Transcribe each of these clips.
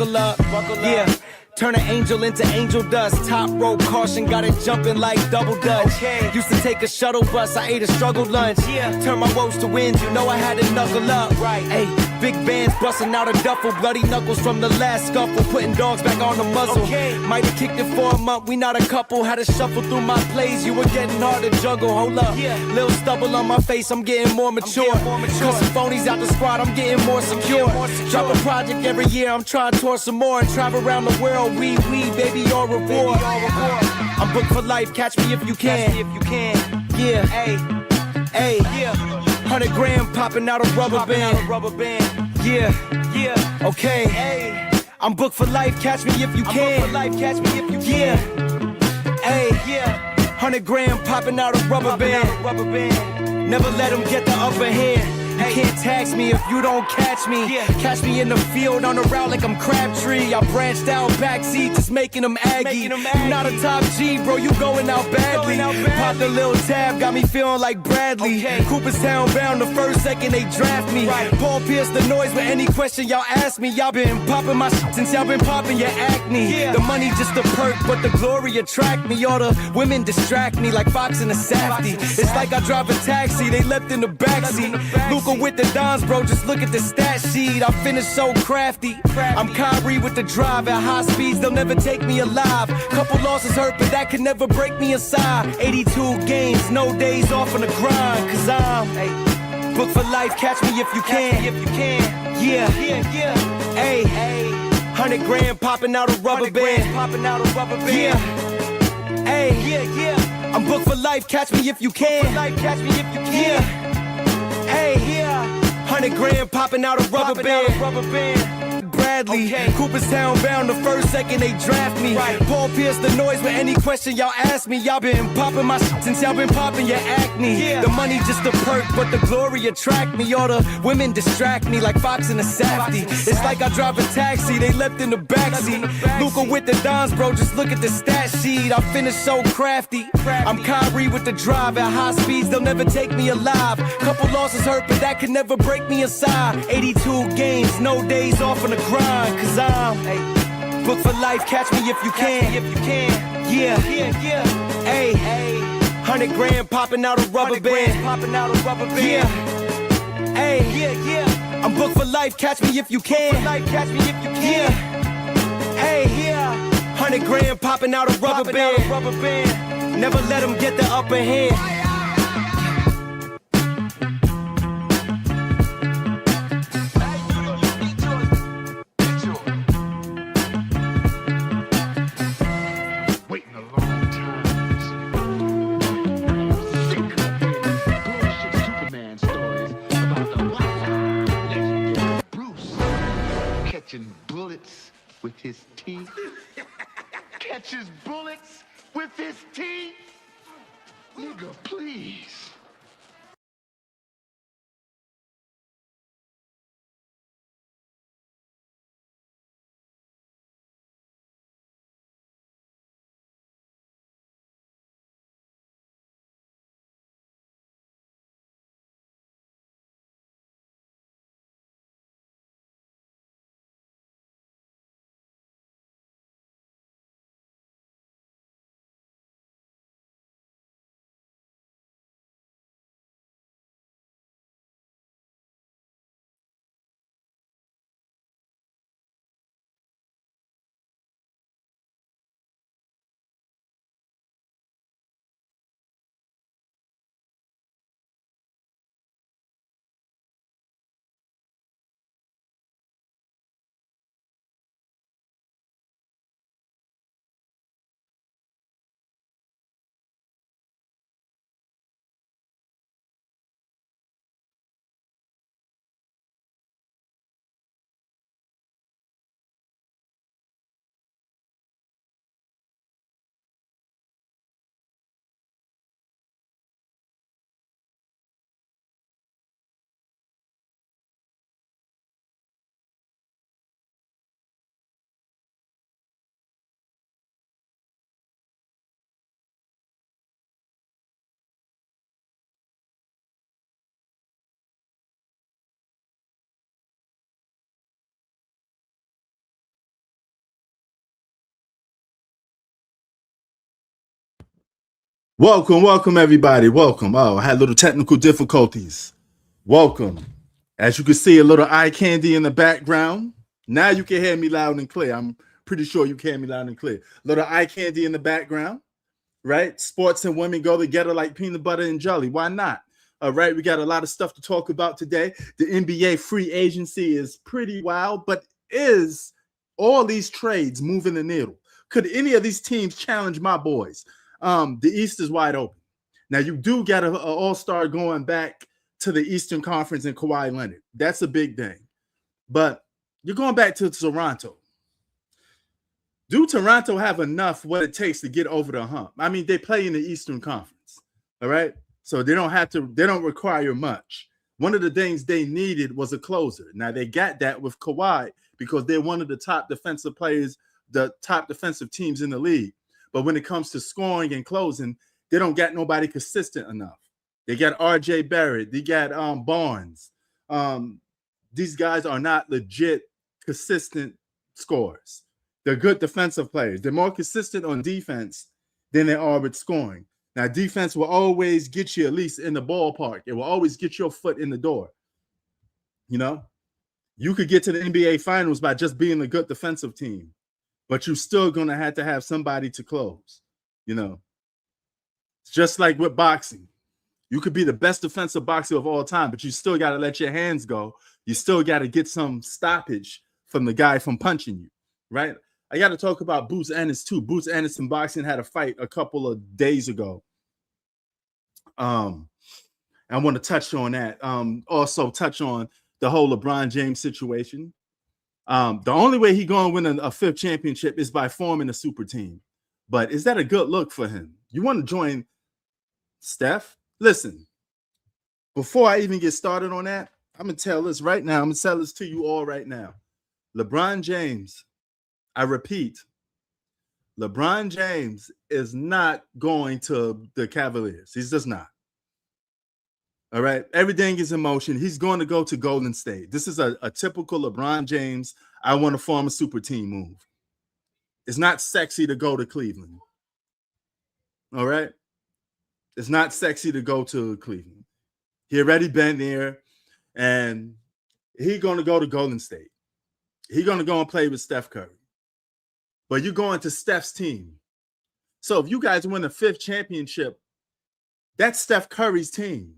buckle up. Yeah. Turn an angel into angel dust. Top rope caution, got it jumping like double dutch. Used to take a shuttle bus, I ate a struggle lunch. Turn my woes to wins, you know I had to knuckle up. Hey, big bands busting out a duffel. Bloody knuckles from the last scuffle, putting dogs back on the muzzle. Might have kicked it for a month, we not a couple. Had to shuffle through my plays, you were getting hard to juggle. Hold up, little stubble on my face, I'm getting more mature. Cut some phonies out the squad, I'm getting more secure. Drop a project every year, I'm trying to tour some more and travel around the world. We, baby, au revoir. I'm booked for life, catch me if you can. Yeah, hey, 100 grand popping out a rubber band. Yeah, okay. I'm booked for life, catch me if you can. Yeah, hey, 100 grand popping out a rubber band. Never let them get the upper hand. You can't tax me if you don't catch me. Catch me in the field on the route like I'm Crabtree. I branched out backseat, just making them Aggie. You not a top G, bro, you going out badly. Popped a little tab, got me feeling like Bradley. Cooperstown bound, the first second they draft me. Paul Pierce the noise with any question y'all ask me. Y'all been popping my shit since y'all been popping your acne. The money just a perk, but the glory attract me. All the women distract me like Fox in a Safety. It's like I drive a taxi, they left in the backseat. Luka with the Dons, bro, just look at the stat sheet. I finish so crafty. I'm Kyrie with the drive. At high speeds, they'll never take me alive. Couple losses hurt, but that could never break me aside. 82 games, no days off on the grind. Cause I'm booked for life, catch me if you can. Yeah, hey, 100 grand popping out a rubber band. Yeah, hey, I'm booked for life, catch me if you can. Yeah, hey, 100 grand popping out a rubber band. Bradley, Cooperstown bound, the first second they draft me. Paul Pierce the noise with any question y'all ask me. Y'all been popping my shit since y'all been popping your acne. The money just a perk, but the glory attract me. All the women distract me like Fox in a Safety. It's like I drive a taxi, they left in the backseat. Luka with the Dons, bro, just look at the stat sheet. I finish so crafty. I'm Kyrie with the drive. At high speeds, they'll never take me alive. Couple losses hurt, but that could never break me aside. 82 games, no days off on the grind. Cause I'm booked for life, catch me if you can. Yeah, hey, 100 grand popping out a rubber band. Yeah, hey, I'm booked for life, catch me if you can. Yeah, hey, 100 grand popping out a rubber band. Never let them get the upper hand. Catching bullets with his teeth. Catches bullets with his teeth. Nigga, please. Welcome, everybody. Welcome. Oh, I had little technical difficulties. Welcome. As you can see, a little eye candy in the background. Now you can hear me loud and clear. I'm pretty sure you can hear me loud and clear. Little eye candy in the background, right? Sports and women go together like peanut butter and jelly. Why not? All right, we got a lot of stuff to talk about today. The NBA free agency is pretty wild, but is all these trades moving the needle? Could any of these teams challenge my boys? The East is wide open. Now, you do get an all-star going back to the Eastern Conference and Kawhi Leonard. That's a big thing. But you're going back to Toronto. Do Toronto have enough what it takes to get over the hump? I mean, they play in the Eastern Conference, all right? So they don't require much. One of the things they needed was a closer. Now, they got that with Kawhi because they're one of the top defensive players, the top defensive teams in the league. But when it comes to scoring and closing, they don't got nobody consistent enough. They got R.J. Barrett. They got Barnes. These guys are not legit consistent scorers. They're good defensive players. They're more consistent on defense than they are with scoring. Now, defense will always get you at least in the ballpark. It will always get your foot in the door. You know, you could get to the NBA Finals by just being a good defensive team, but you're still going to have somebody to close. You know, it's just like with boxing. You could be the best defensive boxer of all time, but you still got to let your hands go. You still got to get some stoppage from the guy from punching you, right? I got to talk about Boots Ennis too. Boots Ennis in boxing had a fight a couple of days ago. I want to touch on that. Also touch on the whole LeBron James situation. The only way he's going to win a fifth championship is by forming a super team. But is that a good look for him? You want to join Steph? Listen, before I even get started on that, I'm going to tell this right now. I'm going to tell this to you all right now. LeBron James, I repeat, LeBron James is not going to the Cavaliers. He's just not. All right. Everything is in motion. He's going to go to Golden State. This is a typical LeBron James, I want to form a super team move. It's not sexy to go to Cleveland. All right. It's not sexy to go to Cleveland. He already been there, and he's going to go to Golden State. He's going to go and play with Steph Curry. But you're going to Steph's team. So if you guys win the fifth championship, that's Steph Curry's team,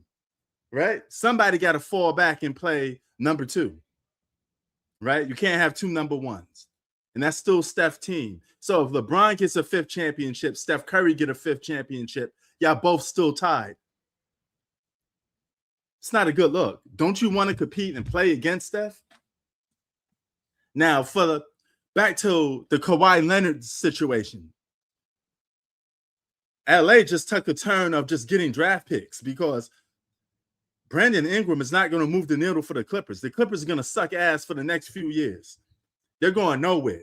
right? Somebody got to fall back and play number two, right? You can't have two number ones. And that's still Steph's team. So if LeBron gets a fifth championship, Steph Curry get a fifth championship, y'all both still tied. It's not a good look. Don't you want to compete and play against Steph? Now, back to the Kawhi Leonard situation. LA just took a turn of just getting draft picks because Brandon Ingram is not going to move the needle for the Clippers. The Clippers are going to suck ass for the next few years. They're going nowhere.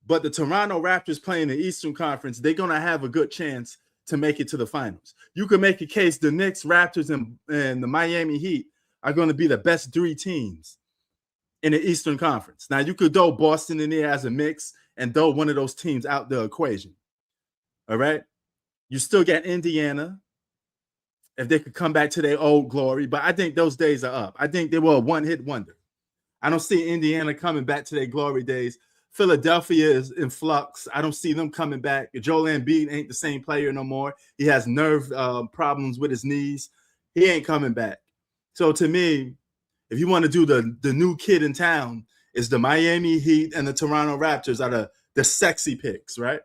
But the Toronto Raptors playing the Eastern Conference, they're going to have a good chance to make it to the finals. You can make a case the Knicks, Raptors, and the Miami Heat are going to be the best three teams in the Eastern Conference. Now, you could throw Boston in there as a mix and throw one of those teams out the equation. All right? You still got Indiana, if they could come back to their old glory, but I think those days are up. I think they were a one-hit wonder. I don't see Indiana coming back to their glory days. Philadelphia is in flux. I don't see them coming back. Joel Embiid ain't the same player no more. He has nerve problems with his knees. He ain't coming back. So to me, if you want to do the new kid in town, is the Miami Heat and the Toronto Raptors are the sexy picks, right?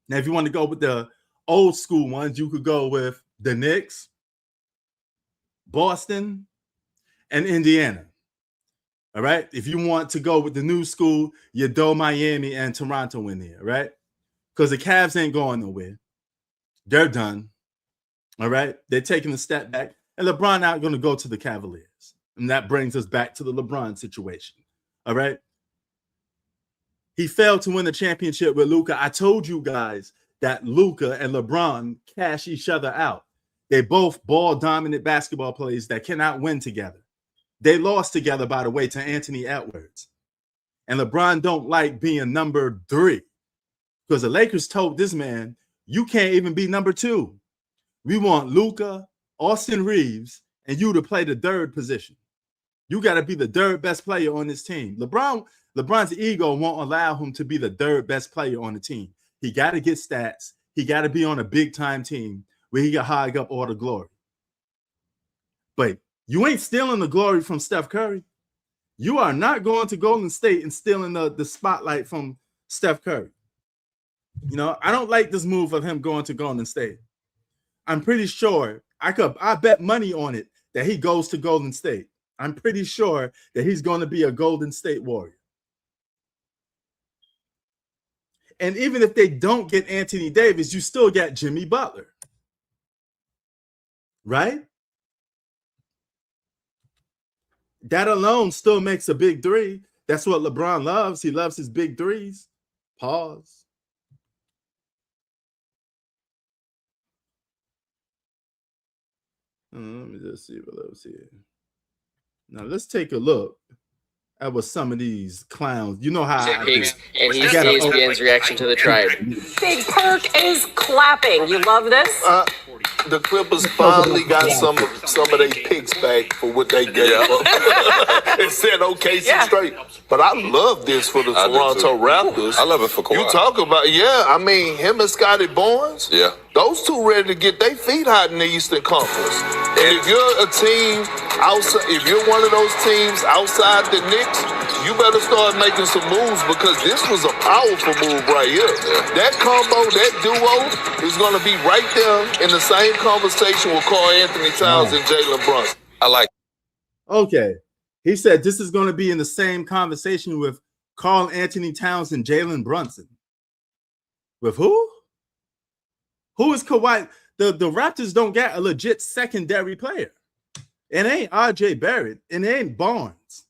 Now, if you want to go with the old school ones, you could go with the Knicks, Boston, and Indiana. All right. If you want to go with the new school, you throw Miami and Toronto in there, right? Because the Cavs ain't going nowhere. They're done. All right. They're taking a step back. And LeBron not going to go to the Cavaliers. And that brings us back to the LeBron situation. All right. He failed to win the championship with Luka. I told you guys that Luka and LeBron cash each other out. They both ball-dominant basketball players that cannot win together. They lost together, by the way, to Anthony Edwards. And LeBron don't like being number 3 because the Lakers told this man, You can't even be number 2. We want Luka, Austin Reeves, and you to play the third position. You got to be the third best player on this team. LeBron's ego won't allow him to be the third best player on the team. He got to get stats. He got to be on a big-time team where he can hog up all the glory. But you ain't stealing the glory from Steph Curry. You are not going to Golden State and stealing the spotlight from Steph Curry. You know, I don't like this move of him going to Golden State. I'm pretty sure I bet money on it that he goes to Golden State. I'm pretty sure that he's going to be a Golden State Warrior. And even if they don't get Anthony Davis, you still got Jimmy Butler. Right? That alone still makes a big three. That's what LeBron loves. He loves his big threes. Pause. Let me just see what else here. Now let's take a look at what some of these clowns. You know how and he's ESPN's reaction to the tribe. Big Perk is clapping. You love this? The Clippers finally got some of their picks back for what they gave up. It said OKC straight. But I love this for the Toronto Raptors. I love it for Kawhi. You talk about, I mean, him and Scotty Barnes. Yeah. Those two ready to get their feet hot in the Eastern Conference. And if you're a team outside, if you're one of those teams outside the Knicks, you better start making some moves because this was a powerful move right here. Yeah. That combo, that duo is going to be right there in the same conversation with Karl Anthony Towns and Jalen Brunson. I like it. Okay. He said this is going to be in the same conversation with Karl Anthony Towns and Jalen Brunson. With who? Who is Kawhi? The Raptors don't get a legit secondary player. It ain't RJ Barrett, and it ain't Barnes.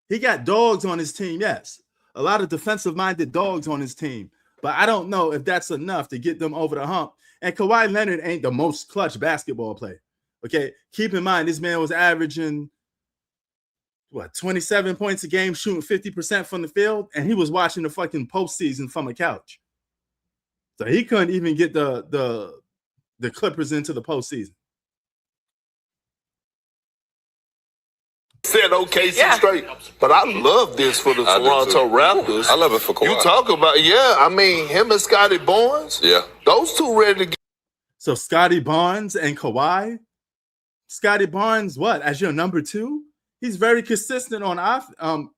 He got dogs on his team, yes. A lot of defensive-minded dogs on his team. But I don't know if that's enough to get them over the hump. And Kawhi Leonard ain't the most clutch basketball player. Okay, keep in mind, this man was averaging, 27 points a game, shooting 50% from the field, and he was watching the fucking postseason from a couch. So he couldn't even get the Clippers into the postseason. Said OKC straight, but I love this for the Toronto Raptors. I love it for Kawhi. You talk about, I mean, him and Scotty Barnes. Yeah. Those two ready to get. So Scotty Barnes and Kawhi. Scotty Barnes, what? As your number 2? He's very consistent on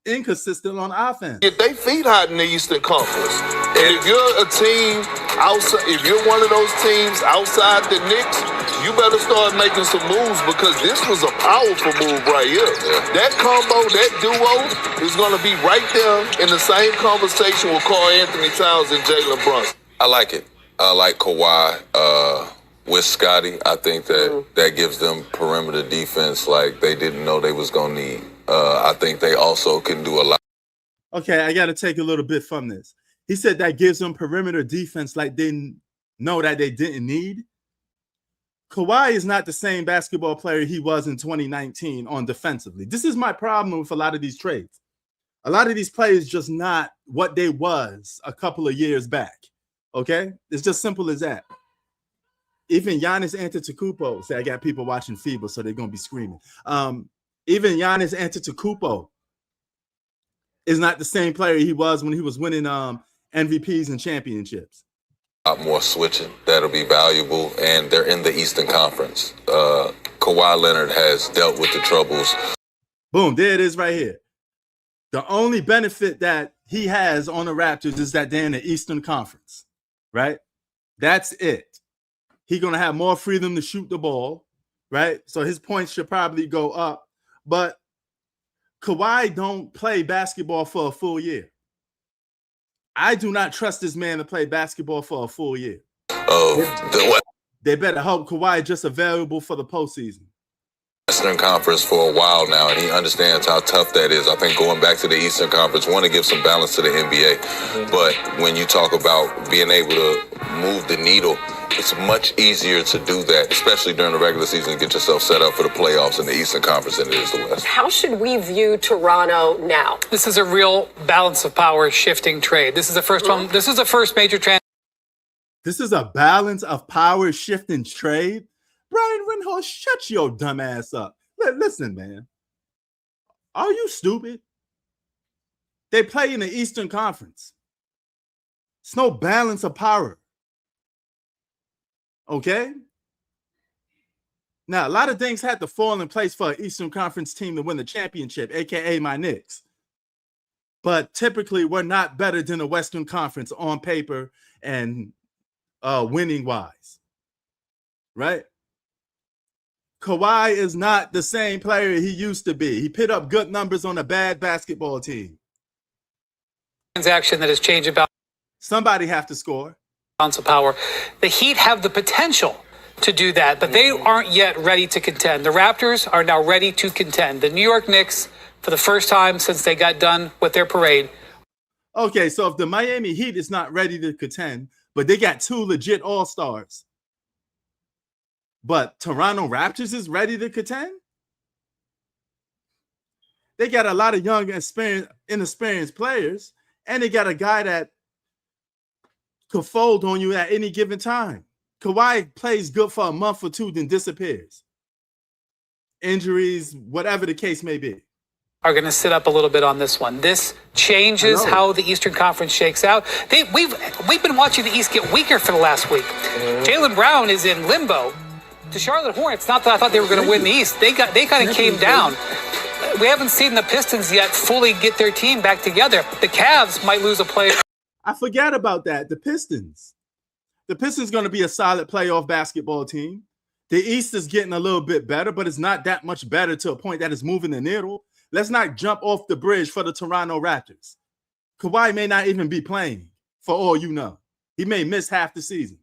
inconsistent on offense. Get their feet hot in the Eastern Conference. And if you're a team outside, if you're one of those teams outside the Knicks, you better start making some moves because this was a powerful move right here. Yeah. That combo, that duo is going to be right there in the same conversation with Karl Anthony Towns and Jalen Brunson. I like it. I like Kawhi with Scotty. I think that gives them perimeter defense like they didn't know they was going to need. I think they also can do a lot. Okay, I got to take a little bit from this. He said that gives them perimeter defense like they didn't know that they didn't need. Kawhi is not the same basketball player he was in 2019 on defensively. This is my problem with a lot of these trades. A lot of these players just not what they was a couple of years back. Okay? It's just simple as that. Even Giannis Antetokounmpo, say I got people watching FIBA, so they're going to be screaming. Even Giannis Antetokounmpo is not the same player he was when he was winning MVPs and championships. A lot more switching that'll be valuable, and they're in the Eastern Conference. Kawhi Leonard has dealt with the troubles. Boom, there it is right here. The only benefit that he has on the Raptors is that they're in the Eastern Conference, right? That's it. He's going to have more freedom to shoot the ball, right? So his points should probably go up. But Kawhi don't play basketball for a full year. I do not trust this man to play basketball for a full year. They better hope Kawhi just available for the postseason. Eastern Conference for a while now, and he understands how tough that is. I think going back to the Eastern Conference, want to give some balance to the NBA. But when you talk about being able to move the needle It's much easier to do that, especially during the regular season, to get yourself set up for the playoffs in the Eastern Conference than it is the West. How should we view Toronto now? This is a real balance of power shifting trade. This is the first one. This is the first major transaction. This is a balance of power shifting trade. Brian Windhorst, shut your dumb ass up. Listen, man. Are you stupid? They play in the Eastern Conference. It's no balance of power. Okay? Now, a lot of things had to fall in place for an Eastern Conference team to win the championship, a.k.a. my Knicks. But typically, we're not better than the Western Conference on paper and winning-wise. Right? Kawhi is not the same player he used to be. He put up good numbers on a bad basketball team. Transaction that has changed about Somebody have to score. balance of power. The Heat have the potential to do that, but they aren't yet ready to contend. The Raptors are now ready to contend. The New York Knicks, for the first time since they got done with their parade. Okay, so if the Miami Heat is not ready to contend, but they got two legit all-stars, but Toronto Raptors is ready to contend? They got a lot of young, inexperienced players, and they got a guy that could fold on you at any given time. Kawhi plays good for a month or two, then disappears. Injuries, whatever the case may be. Are going to sit up a little bit on this one. This changes how the Eastern Conference shakes out. We've been watching the East get weaker for the last week. Jaylen Brown is in limbo. The Charlotte Hornets, not that I thought they were going to win the East. They kind of came down. We haven't seen the Pistons yet fully get their team back together. The Cavs might lose a player. I forgot about that. The Pistons. The Pistons going to be a solid playoff basketball team. The East is getting a little bit better, but it's not that much better to a point that it's moving the needle. Let's not jump off the bridge for the Toronto Raptors. Kawhi may not even be playing, for all you know. He may miss half the season.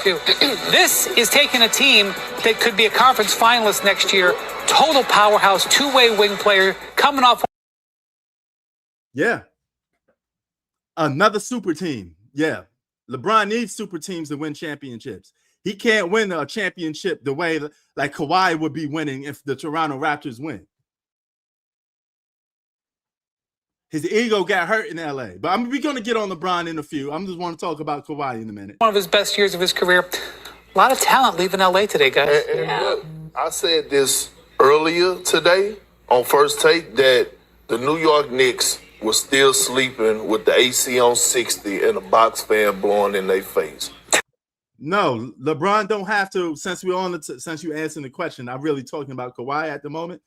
This is taking a team that could be a conference finalist next year. Total powerhouse, two-way wing player coming off. Yeah. Another super team. Yeah. LeBron needs super teams to win championships. He can't win a championship the way like Kawhi would be winning if the Toronto Raptors win. His ego got hurt in LA. But we're going to get on LeBron in a few. I just want to talk about Kawhi in a minute. One of his best years of his career. A lot of talent leaving LA today, guys. And look, I said this earlier today on First Take that the New York Knicks was still sleeping with the AC on 60 and a box fan blowing in their face. No, LeBron don't have to. Since you answering the question, I'm really talking about Kawhi at the moment.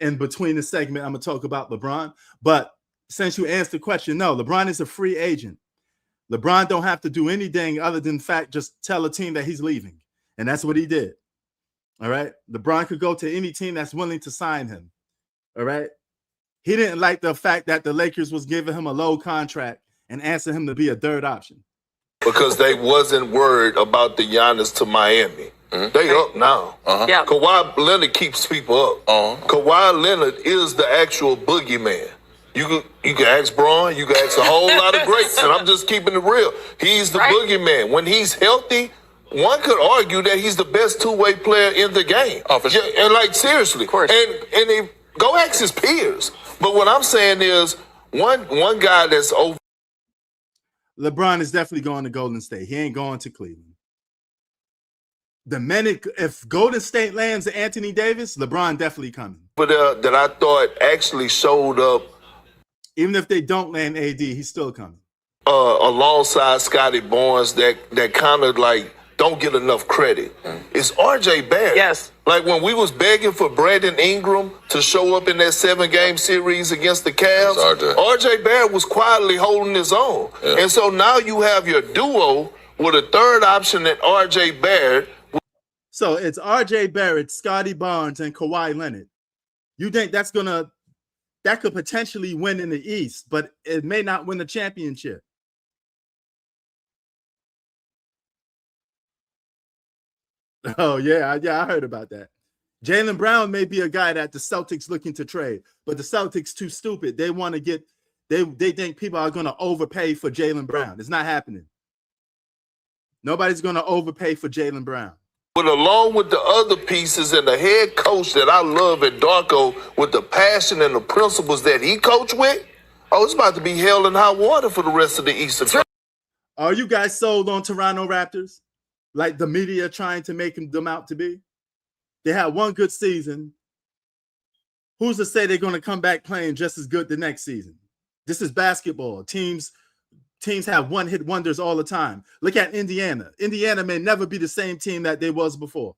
In between the segment, I'm going to talk about LeBron. But since you answered the question, no, LeBron is a free agent. LeBron don't have to do anything other than fact just tell a team that he's leaving. And that's what he did. All right. LeBron could go to any team that's willing to sign him. All right. He didn't like the fact that the Lakers was giving him a low contract and asking him to be a third option. Because they wasn't worried about the Giannis to Miami. They up now. Yeah. Kawhi Leonard keeps people up. Kawhi Leonard is the actual boogeyman. You can ask Braun, you can ask a whole lot of greats, and I'm just keeping it real. He's the boogeyman. When he's healthy, one could argue that he's the best two-way player in the game. Oh, for sure. Yeah, and like seriously. Of course. And if, go ask his peers. But what I'm saying is one guy that's over. LeBron is definitely going to Golden State. He ain't going to Cleveland. The minute if Golden State lands Anthony Davis, LeBron definitely coming. But that I thought actually showed up. Even if they don't land AD, he's still coming. Alongside Scotty Barnes that kind of like don't get enough credit. It's RJ Barrett. Yes. Like when we was begging for Brandon Ingram to show up in that 7-game series against the Cavs, RJ Barrett was quietly holding his own. Yeah. And so now you have your duo with a third option at RJ Barrett. So it's RJ Barrett, Scotty Barnes, and Kawhi Leonard. You think that could potentially win in the East, but it may not win the championship. Oh, yeah, I heard about that. Jaylen Brown may be a guy that the Celtics looking to trade, but the Celtics too stupid. They want to get they think people are going to overpay for Jaylen Brown. It's not happening. Nobody's going to overpay for Jaylen Brown. But along with the other pieces and the head coach that I love at Darko with the passion and the principles that he coached with, oh, it's about to be hell and high water for the rest of the Eastern Conference. Are you guys sold on Toronto Raptors? Like the media trying to make them out to be? They had one good season. Who's to say they're going to come back playing just as good the next season? This is basketball. Teams have one-hit wonders all the time. Look at Indiana. Indiana may never be the same team that they was before.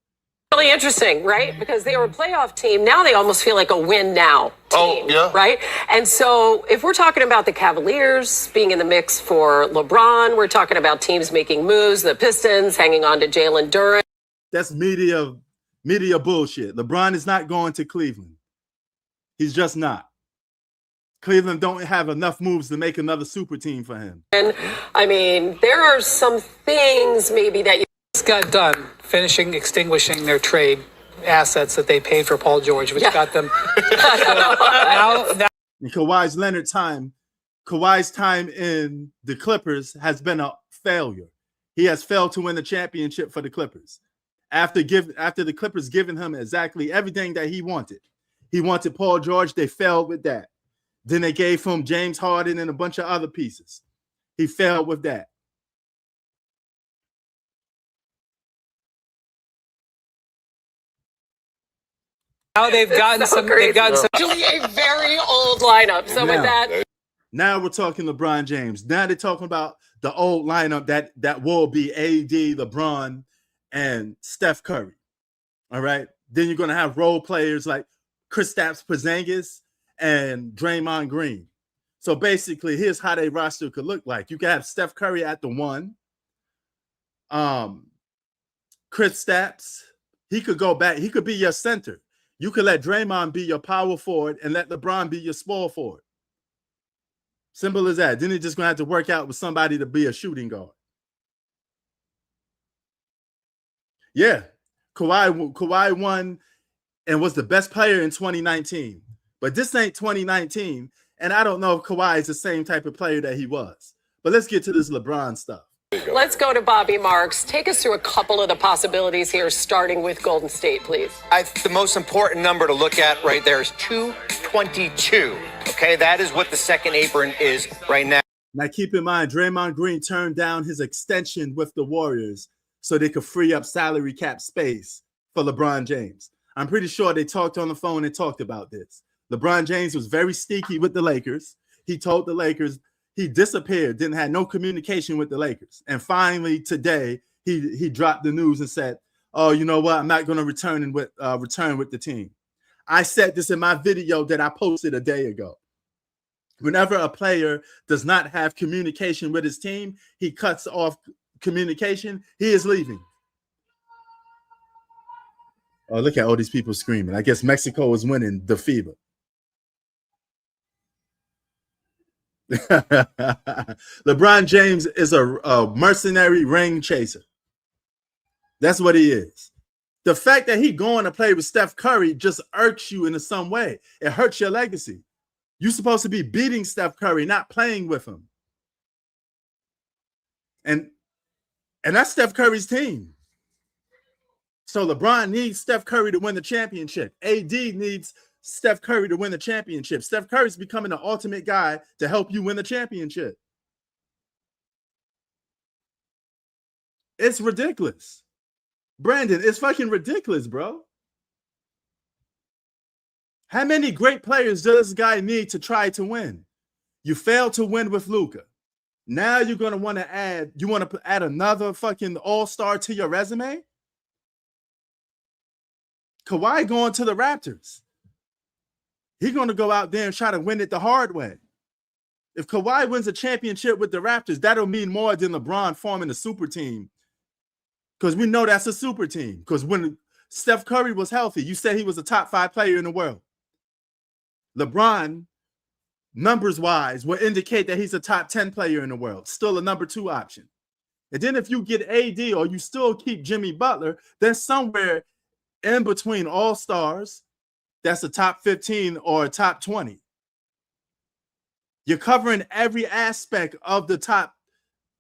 Really interesting, right? Because they were a playoff team. Now they almost feel like a win now team, Oh, yeah. right? And so if we're talking about the Cavaliers being in the mix for LeBron, we're talking about teams making moves, the Pistons hanging on to Jalen Duren. That's media bullshit. LeBron is not going to Cleveland. He's just not. Cleveland don't have enough moves to make another super team for him. And I mean, there are some things maybe that you Just got done extinguishing their trade assets that they paid for Paul George, which got them. now, And Kawhi's time in the Clippers has been a failure. He has failed to win the championship for the Clippers. After the Clippers giving him exactly everything that he wanted. He wanted Paul George. They failed with that. Then they gave him James Harden and a bunch of other pieces. He failed with that. now they've gotten some. They've gotten some. actually a very old lineup. So with that, Now we're talking LeBron James. Now they're talking about the old lineup that will be AD, LeBron, and Steph Curry. All right. Then you're going to have role players like Kristaps Porzingis and Draymond Green. So basically, here's how their roster could look like. You can have Steph Curry at the 1. Kristaps, he could go back. He could be your center. You could let Draymond be your power forward and let LeBron be your small forward. Simple as that. Then they're just going to have to work out with somebody to be a shooting guard. Yeah. Kawhi won and was the best player in 2019. But this ain't 2019. And I don't know if Kawhi is the same type of player that he was. But let's get to this LeBron stuff. let's go to Bobby Marks. Take us through a couple of the possibilities here, starting with Golden State, please. The most important number to look at right there is 222. Okay, that is what the second apron is right now. Now, keep in mind, Draymond Green turned down his extension with the Warriors so they could free up salary cap space for LeBron James. I'm pretty sure they talked on the phone and talked about this. LeBron James was very sneaky with the Lakers. He told the Lakers he disappeared, didn't have no communication with the Lakers. And finally today, he dropped the news and said, oh, you know what? I'm not going to return with the team. I said this in my video that I posted a day ago. Whenever a player does not have communication with his team, he cuts off communication, he is leaving. Oh, look at all these people screaming. I guess Mexico is winning the FIBA. LeBron James is a mercenary ring chaser. That's what he is. The fact that he going to play with Steph Curry just irks you in some way. It hurts your legacy. You're supposed to be beating Steph Curry, not playing with him. And that's Steph Curry's team. So LeBron needs Steph Curry to win the championship. AD needs Steph Curry to win the championship. Steph Curry's becoming the ultimate guy to help you win the championship. It's ridiculous. Brandon, it's fucking ridiculous, bro. How many great players does this guy need to try to win? You failed to win with Luka. Now you're going to want to add another fucking all-star to your resume? Kawhi going to the Raptors. He's going to go out there and try to win it the hard way. If Kawhi wins a championship with the Raptors, that'll mean more than LeBron forming a super team. Because we know that's a super team. Because when Steph Curry was healthy, you said he was a top 5 player in the world. LeBron, numbers-wise, will indicate that he's a top 10 player in the world. Still a number 2 option. And then if you get AD or you still keep Jimmy Butler, then somewhere in between all-stars, that's a top 15 or a top 20. You're covering every aspect of the top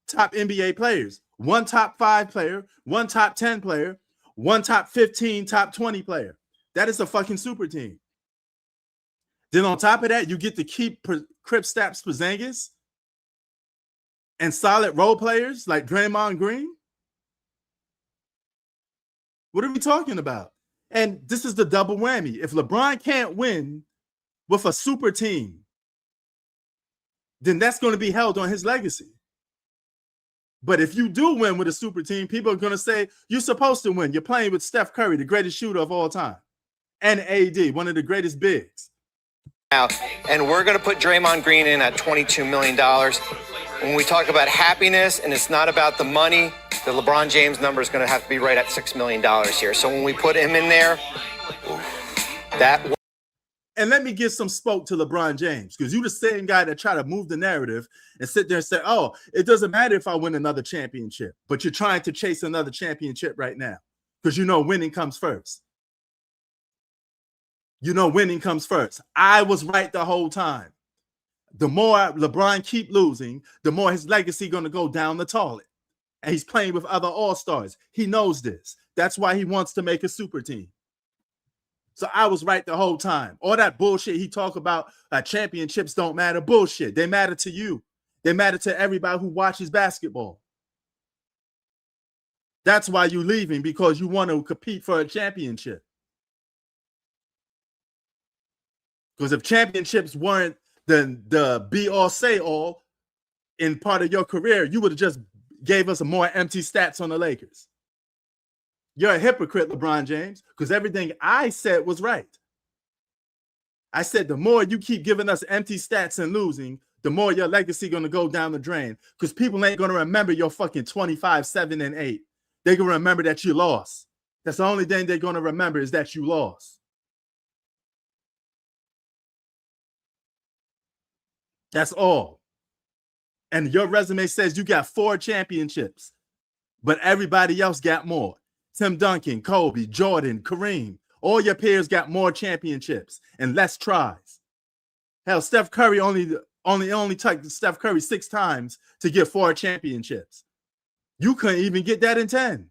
NBA players. one top 5 player, one top 10 player, one top 15, top 20 player. That is a fucking super team. Then on top of that, you get to keep Kristaps Porzingis and solid role players like Draymond Green. What are we talking about? And this is the double whammy. If LeBron can't win with a super team, then that's going to be held on his legacy. But if you do win with a super team, people are going to say, you're supposed to win. You're playing with Steph Curry, the greatest shooter of all time, and AD, one of the greatest bigs. And we're going to put Draymond Green in at $22 million. When we talk about happiness, and it's not about the money, the LeBron James number is going to have to be right at $6 million here. So when we put him in there, that... And let me give some spoke to LeBron James, because you're the same guy that try to move the narrative and sit there and say, oh, it doesn't matter if I win another championship, but you're trying to chase another championship right now because you know winning comes first. You know winning comes first. I was right the whole time. The more LeBron keep losing, the more his legacy going to go down the toilet. And he's playing with other all-stars. He knows this. That's why he wants to make a super team. So I was right the whole time. All that bullshit he talk about, championships don't matter. Bullshit. They matter to you. They matter to everybody who watches basketball. That's why you're leaving, because you want to compete for a championship. Because if championships weren't the be all say all in part of your career, you would have just gave us more empty stats on the Lakers. You're a hypocrite, LeBron James, because everything I said was right. I said the more you keep giving us empty stats and losing, the more your legacy going to go down the drain, because people ain't going to remember your fucking 25, 7, and 8. They're going to remember that you lost. That's the only thing they're going to remember is that you lost. That's all. And your resume says you got 4 championships, but everybody else got more. Tim Duncan, Kobe, Jordan, Kareem, all your peers got more championships and less tries. Hell, Steph Curry only took Steph Curry 6 times to get 4 championships. You couldn't even get that in 10.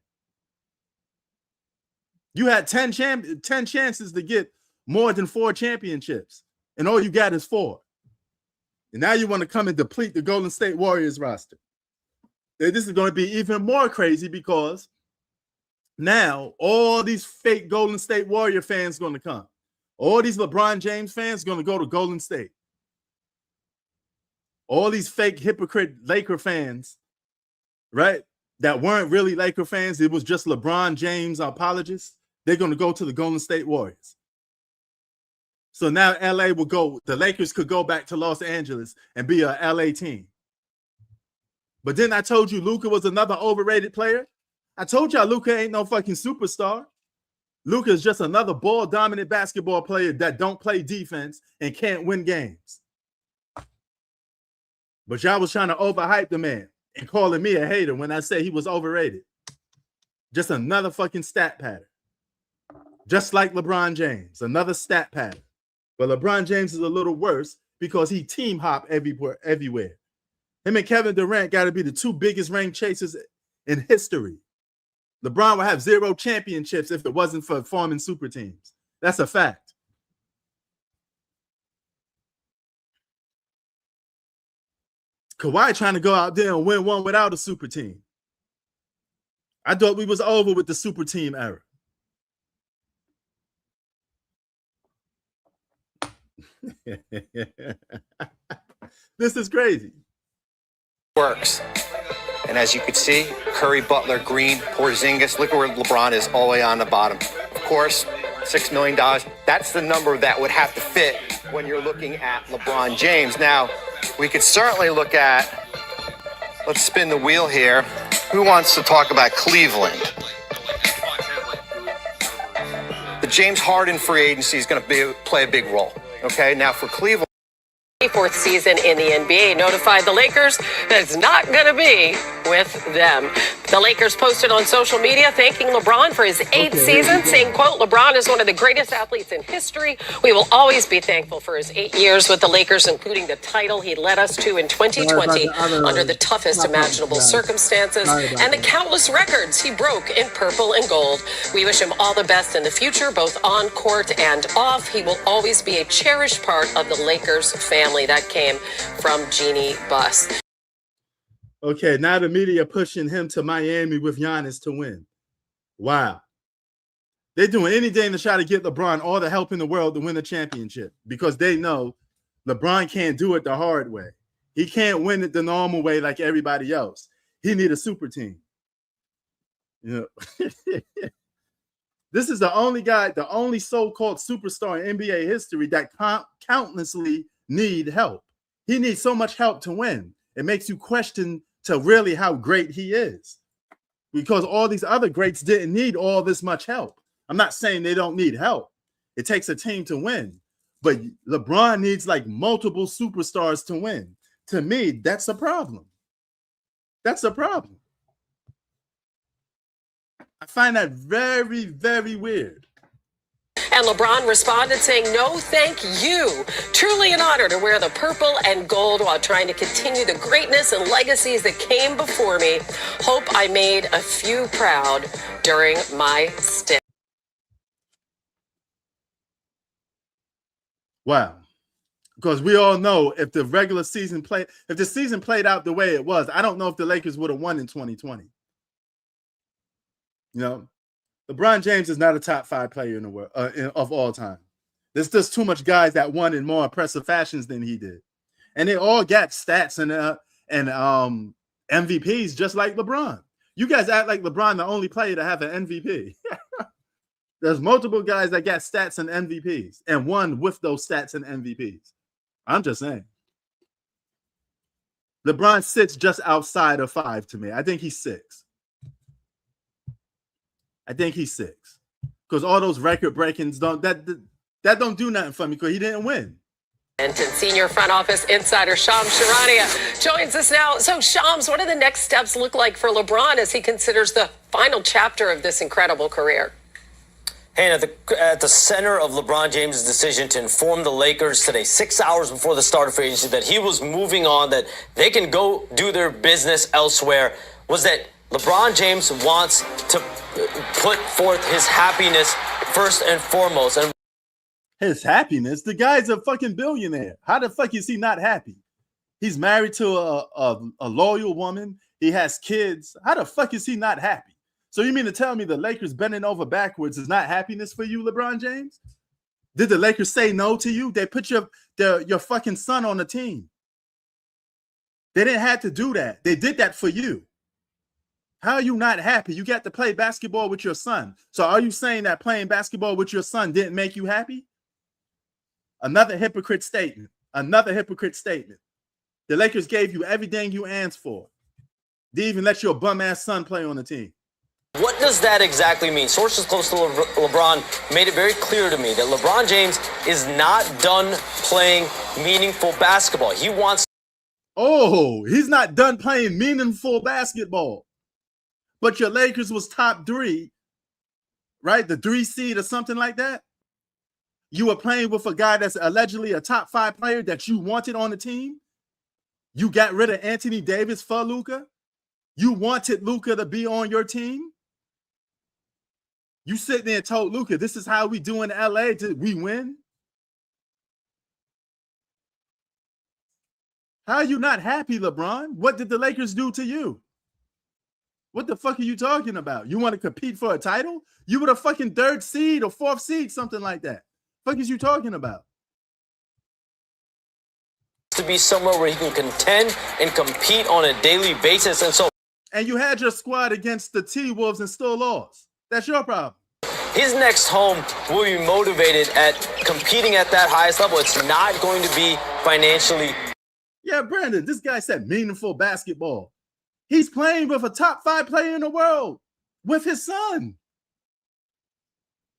You had 10 chances to get more than 4 championships, and all you got is 4. And now you want to come and deplete the Golden State Warriors roster. This is going to be even more crazy, because now all these fake Golden State Warrior fans are going to come. All these LeBron James fans are going to go to Golden State. All these fake hypocrite Laker fans, right, that weren't really Laker fans, it was just LeBron James apologists, they're going to go to the Golden State Warriors. So now LA will go, the Lakers could go back to Los Angeles and be a LA team. But then I told you Luka was another overrated player. I told y'all Luka ain't no fucking superstar. Luka is just another ball-dominant basketball player that don't play defense and can't win games. But y'all was trying to overhype the man and calling me a hater when I said he was overrated. Just another fucking stat pattern. Just like LeBron James, another stat pattern. But LeBron James is a little worse because he team hop everywhere. Him and Kevin Durant got to be the 2 biggest ring chasers in history. LeBron would have 0 championships if it wasn't for forming super teams. That's a fact. Kawhi trying to go out there and win one without a super team. I thought we was over with the super team era. This is crazy. Works. And as you can see, Curry, Butler, Green, Porzingis, look where LeBron is all the way on the bottom. Of course, $6 million. That's the number that would have to fit when you're looking at LeBron James. Now, we could certainly look at, let's spin the wheel here. Who wants to talk about Cleveland? The James Harden free agency is going to play a big role. Okay, now for Cleveland. 4th season in the NBA notified the Lakers that it's not going to be with them. The Lakers posted on social media thanking LeBron for his 8th season, saying, quote, LeBron is one of the greatest athletes in history. We will always be thankful for his 8 years with the Lakers, including the title he led us to in 2020 under the toughest imaginable circumstances and the countless records he broke in purple and gold. We wish him all the best in the future, both on court and off. He will always be a cherished part of the Lakers family. That came from Jeannie Buss. Okay, now the media pushing him to Miami with Giannis to win. Wow. They're doing anything to try to get LeBron all the help in the world to win the championship because they know LeBron can't do it the hard way. He can't win it the normal way like everybody else. He need a super team. You know, this is the only guy, the only so-called superstar in NBA history that countlessly need help. He needs so much help to win. It makes you question to really how great he is because all these other greats didn't need all this much help. I'm not saying they don't need help. It takes a team to win, but LeBron needs like multiple superstars to win. To me, that's a problem. That's a problem. I find that very, very weird. And LeBron responded saying, no, thank you. Truly an honor to wear the purple and gold while trying to continue the greatness and legacies that came before me. Hope I made a few proud during my stint. Wow. Because we all know if the regular season if the season played out the way it was, I don't know if the Lakers would have won in 2020. You know? LeBron James is not a top 5 player in the world of all time. There's just too much guys that won in more impressive fashions than he did, and they all got stats and MVPs just like LeBron. You guys act like LeBron the only player to have an MVP. There's multiple guys that got stats and MVPs and won with those stats and MVPs. I'm just saying. LeBron sits just outside of 5 to me. I think he's 6. I think he's 6 because all those record breakings don't do nothing for me because he didn't win. And senior front office insider Shams Charania joins us now. So Shams, what do the next steps look like for LeBron as he considers the final chapter of this incredible career? Hey, at the center of LeBron James' decision to inform the Lakers today, 6 hours before the start of free agency, that he was moving on, that they can go do their business elsewhere, was that LeBron James wants to put forth his happiness first and foremost. And his happiness? The guy's a fucking billionaire. How the fuck is he not happy? He's married to a loyal woman. He has kids. How the fuck is he not happy? So you mean to tell me the Lakers bending over backwards is not happiness for you, LeBron James? Did the Lakers say no to you? They put your fucking son on the team. They didn't have to do that. They did that for you. How are you not happy? You got to play basketball with your son. So are you saying that playing basketball with your son didn't make you happy? Another hypocrite statement. Another hypocrite statement. The Lakers gave you everything you asked for. They even let your bum-ass son play on the team. what does that exactly mean? Sources close to LeBron made it very clear to me that LeBron James is not done playing meaningful basketball. He wants... Oh, he's not done playing meaningful basketball. But your Lakers was top 3, right? The 3 seed or something like that. You were playing with a guy that's allegedly a top 5 player that you wanted on the team. You got rid of Anthony Davis for Luka. You wanted Luka to be on your team. You sit there and told Luka, this is how we do in LA. We win. How are you not happy, LeBron? What did the Lakers do to you? What the fuck are you talking about? You want to compete for a title? You were a fucking 3rd seed or 4th seed, something like that. Fuck is you talking about? To be somewhere where he can contend and compete on a daily basis. And you had your squad against the T-Wolves and still lost. That's your problem. His next home will be motivated at competing at that highest level. It's not going to be financially. Yeah, Brandon, this guy said meaningful basketball. He's playing with a top 5 player in the world with his son.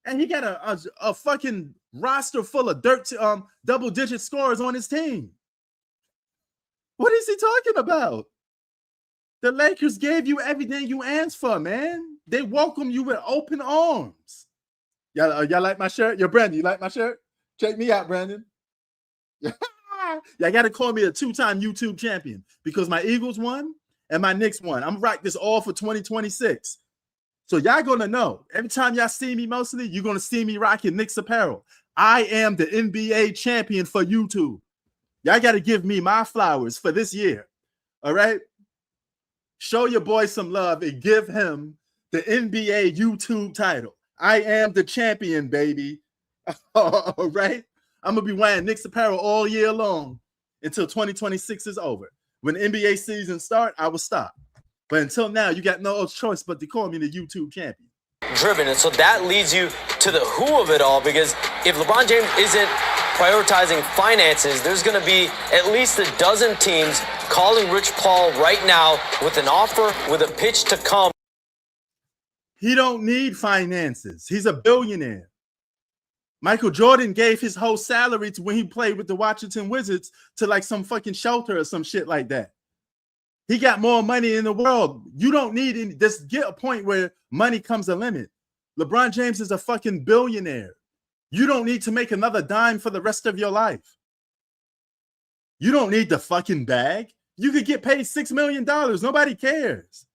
And he got a fucking roster full of double-digit scorers on his team. What is he talking about? The Lakers gave you everything you asked for, man. They welcome you with open arms. Y'all like my shirt? Yo, Brandon, you like my shirt? Check me out, Brandon. Y'all got to call me a 2-time YouTube champion because my Eagles won and my Knicks won. I'm right this all for 2026. So y'all going to know. Every time y'all see me mostly, you're going to see me rocking Knicks apparel. I am the NBA champion for YouTube. Y'all got to give me my flowers for this year. All right? Show your boy some love and give him the NBA YouTube title. I am the champion, baby. All right? I'm going to be wearing Knicks apparel all year long until 2026 is over. When the NBA season starts, I will stop. But until now, you got no choice but to call me the YouTube champion. Driven. And so that leads you to the who of it all, because if LeBron James isn't prioritizing finances, there's going to be at least a dozen teams calling Rich Paul right now with an offer, with a pitch to come. He don't need finances. He's a billionaire. Michael Jordan gave his whole salary to when he played with the Washington Wizards to like some fucking shelter or some shit like that. He got more money in the world. You don't need any, just get a point where money comes a limit. LeBron James is a fucking billionaire. You don't need to make another dime for the rest of your life. You don't need the fucking bag. You could get paid $6 million. Nobody cares.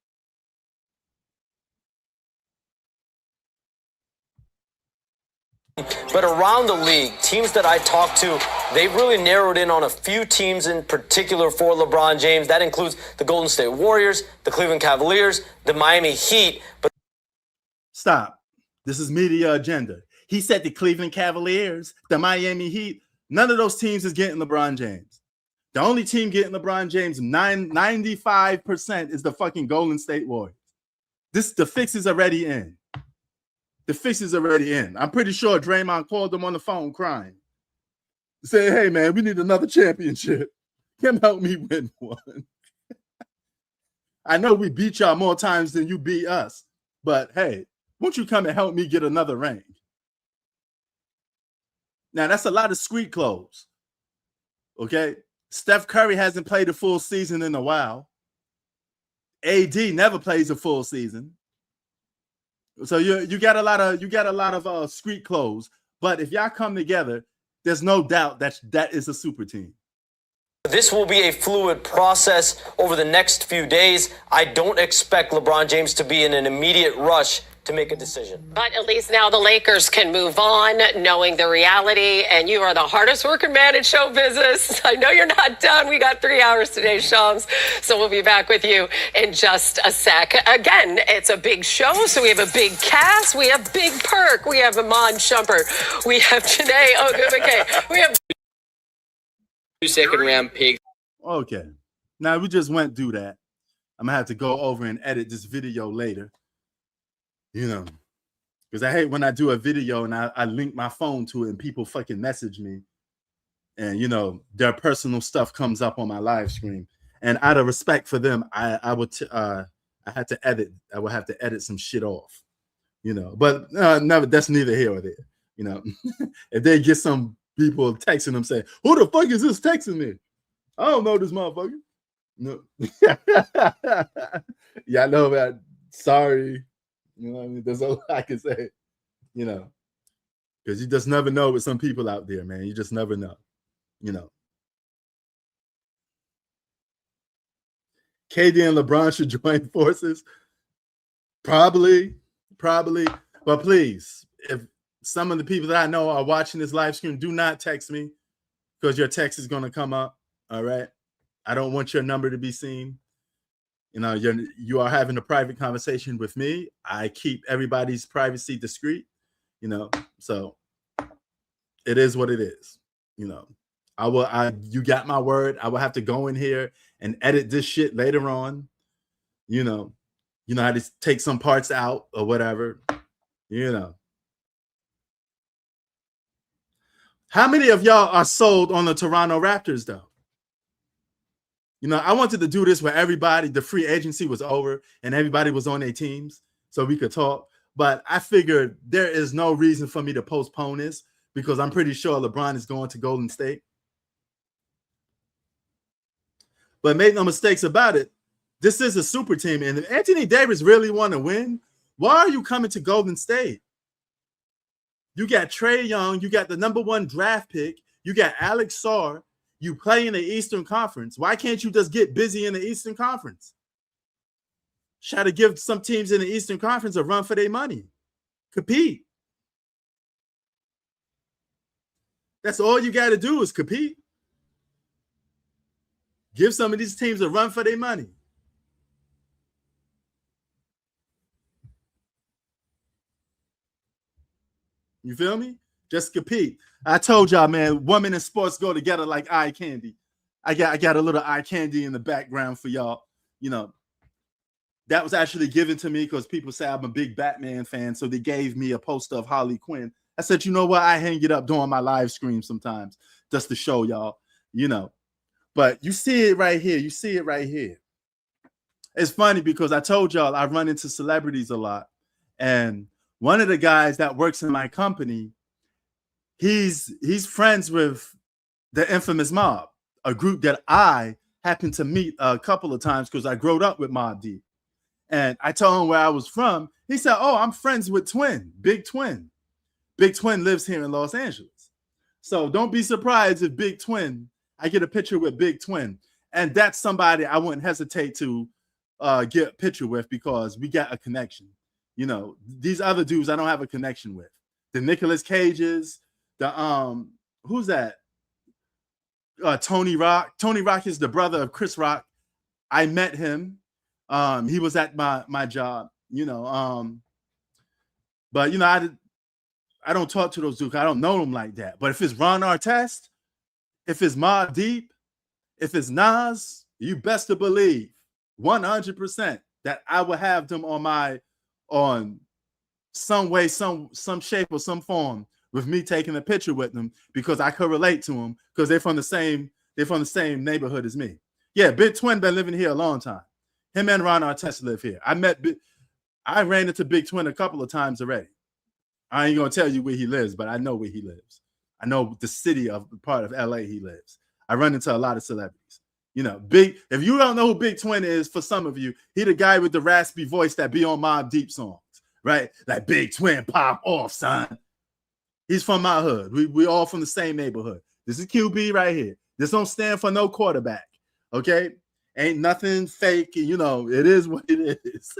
But around the league, teams that I talked to, they've really narrowed in on a few teams in particular for LeBron James. That includes the Golden State Warriors, the Cleveland Cavaliers, the Miami Heat. But stop. This is media agenda. He said the Cleveland Cavaliers, the Miami Heat. None of those teams is getting LeBron James. The only team getting LeBron James 95% is the fucking Golden State Warriors. The fix is already in. The fix is already in. I'm pretty sure Draymond called them on the phone crying. Say, hey, man, we need another championship. Come help me win one. I know we beat y'all more times than you beat us, but hey, won't you come and help me get another ring? Now, that's a lot of street clothes, okay? Steph Curry hasn't played a full season in a while. AD never plays a full season. So you got a lot of street clothes, but if y'all come together, there's no doubt that is a super team. this will be a fluid process over the next few days. I don't expect LeBron James to be in an immediate rush to make a decision. But at least now the Lakers can move on, knowing the reality. And you are the hardest working man in show business. I know you're not done. We got 3 hours today, Shams. So we'll be back with you in just a sec. Again, it's a big show. So we have a big cast. We have Big Perk. We have Iman Shumpert. We have Janae Ogumike. We have 2-second round pig. Okay. Now we just went through that. I'm gonna have to go over and edit this video later. You know, because I hate when I do a video and I link my phone to it and people fucking message me and, you know, their personal stuff comes up on my live stream. And out of respect for them, I had to edit. I would have to edit some shit off, you know, but no, that's neither here or there. You know, if they get some people texting them saying, who the fuck is this texting me? I don't know this motherfucker. No. Yeah, I know that. Sorry. You know what I mean? That's all I can say, you know, because you just never know with some people out there, man. You just never know, you know. KD and LeBron should join forces. Probably. But please, if some of the people that I know are watching this live stream, do not text me because your text is going to come up. All right. I don't want your number to be seen. You know, you are having a private conversation with me. I keep everybody's privacy discreet, you know, so it is what it is. You know, you got my word. I will have to go in here and edit this shit later on. You know how to take some parts out or whatever, you know. How many of y'all are sold on the Toronto Raptors though? You know, I wanted to do this where everybody, the free agency was over and everybody was on their teams so we could talk. But I figured there is no reason for me to postpone this because I'm pretty sure LeBron is going to Golden State. But make no mistakes about it, This is a super team. And if Anthony Davis really want to win, why are you coming to Golden State? You got Trae Young. You got the #1 draft pick. You got Alex Sarr. You play in the Eastern Conference. Why can't you just get busy in the Eastern Conference? Try to give some teams in the Eastern Conference a run for their money. Compete. That's all you got to do is compete. Give some of these teams a run for their money. You feel me? Just compete. I told y'all, man, women in sports go together like eye candy. I got a little eye candy in the background for y'all. You know, that was actually given to me because people say I'm a big Batman fan, so they gave me a poster of Harley Quinn. I said, you know what? I hang it up during my live stream sometimes just to show y'all, you know. But you see it right here. You see it right here. It's funny because I told y'all I run into celebrities a lot. And one of the guys that works in my company, he's friends with the infamous Mob, a group that I happened to meet a couple of times because I grew up with Mob Deep. And I told him where I was from. He said, oh, I'm friends with Twin, Big Twin. Big Twin lives here in Los Angeles. So don't be surprised if Big Twin, I get a picture with Big Twin. And that's somebody I wouldn't hesitate to get a picture with because we got a connection. You know, these other dudes I don't have a connection with. The Nicolas Cages, the who's that? Tony Rock. Tony Rock is the brother of Chris Rock. I met him. He was at my job, you know. But you know, I don't talk to those dudes. I don't know them like that. But if it's Ron Artest, if it's Mobb Deep, if it's Nas, you best to believe 100% that I will have them on some way, some shape or some form with me taking a picture with them because I could relate to them because they're from the same neighborhood as me. Yeah, Big Twin been living here a long time. Him and Ron Artest live here. I ran into Big Twin a couple of times already. I ain't gonna tell you where he lives, but I know where he lives. I know the city of part of LA he lives. I run into a lot of celebrities. You know, if you don't know who Big Twin is, for some of you, he the guy with the raspy voice that be on Mobb Deep songs, right? Like Big Twin, pop off, son. He's from my hood. We all from the same neighborhood. This is QB right here. This don't stand for no quarterback, okay? Ain't nothing fake. You know, it is what it is.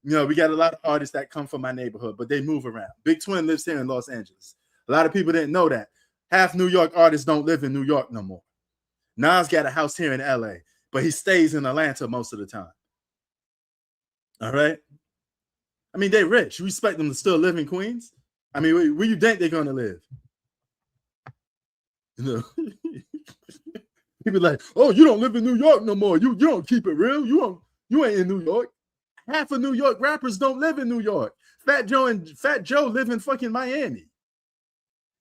You know, we got a lot of artists that come from my neighborhood, but they move around. Big Twin lives here in Los Angeles. A lot of people didn't know that. Half New York artists don't live in New York no more. Nas got a house here in LA, but he stays in Atlanta most of the time. All right? I mean, they rich. You expect them to still live in Queens? I mean, where you think they're going to live? You know? People like, oh, you don't live in New York no more. You don't keep it real. You ain't in New York. Half of New York rappers don't live in New York. Fat Joe live in fucking Miami.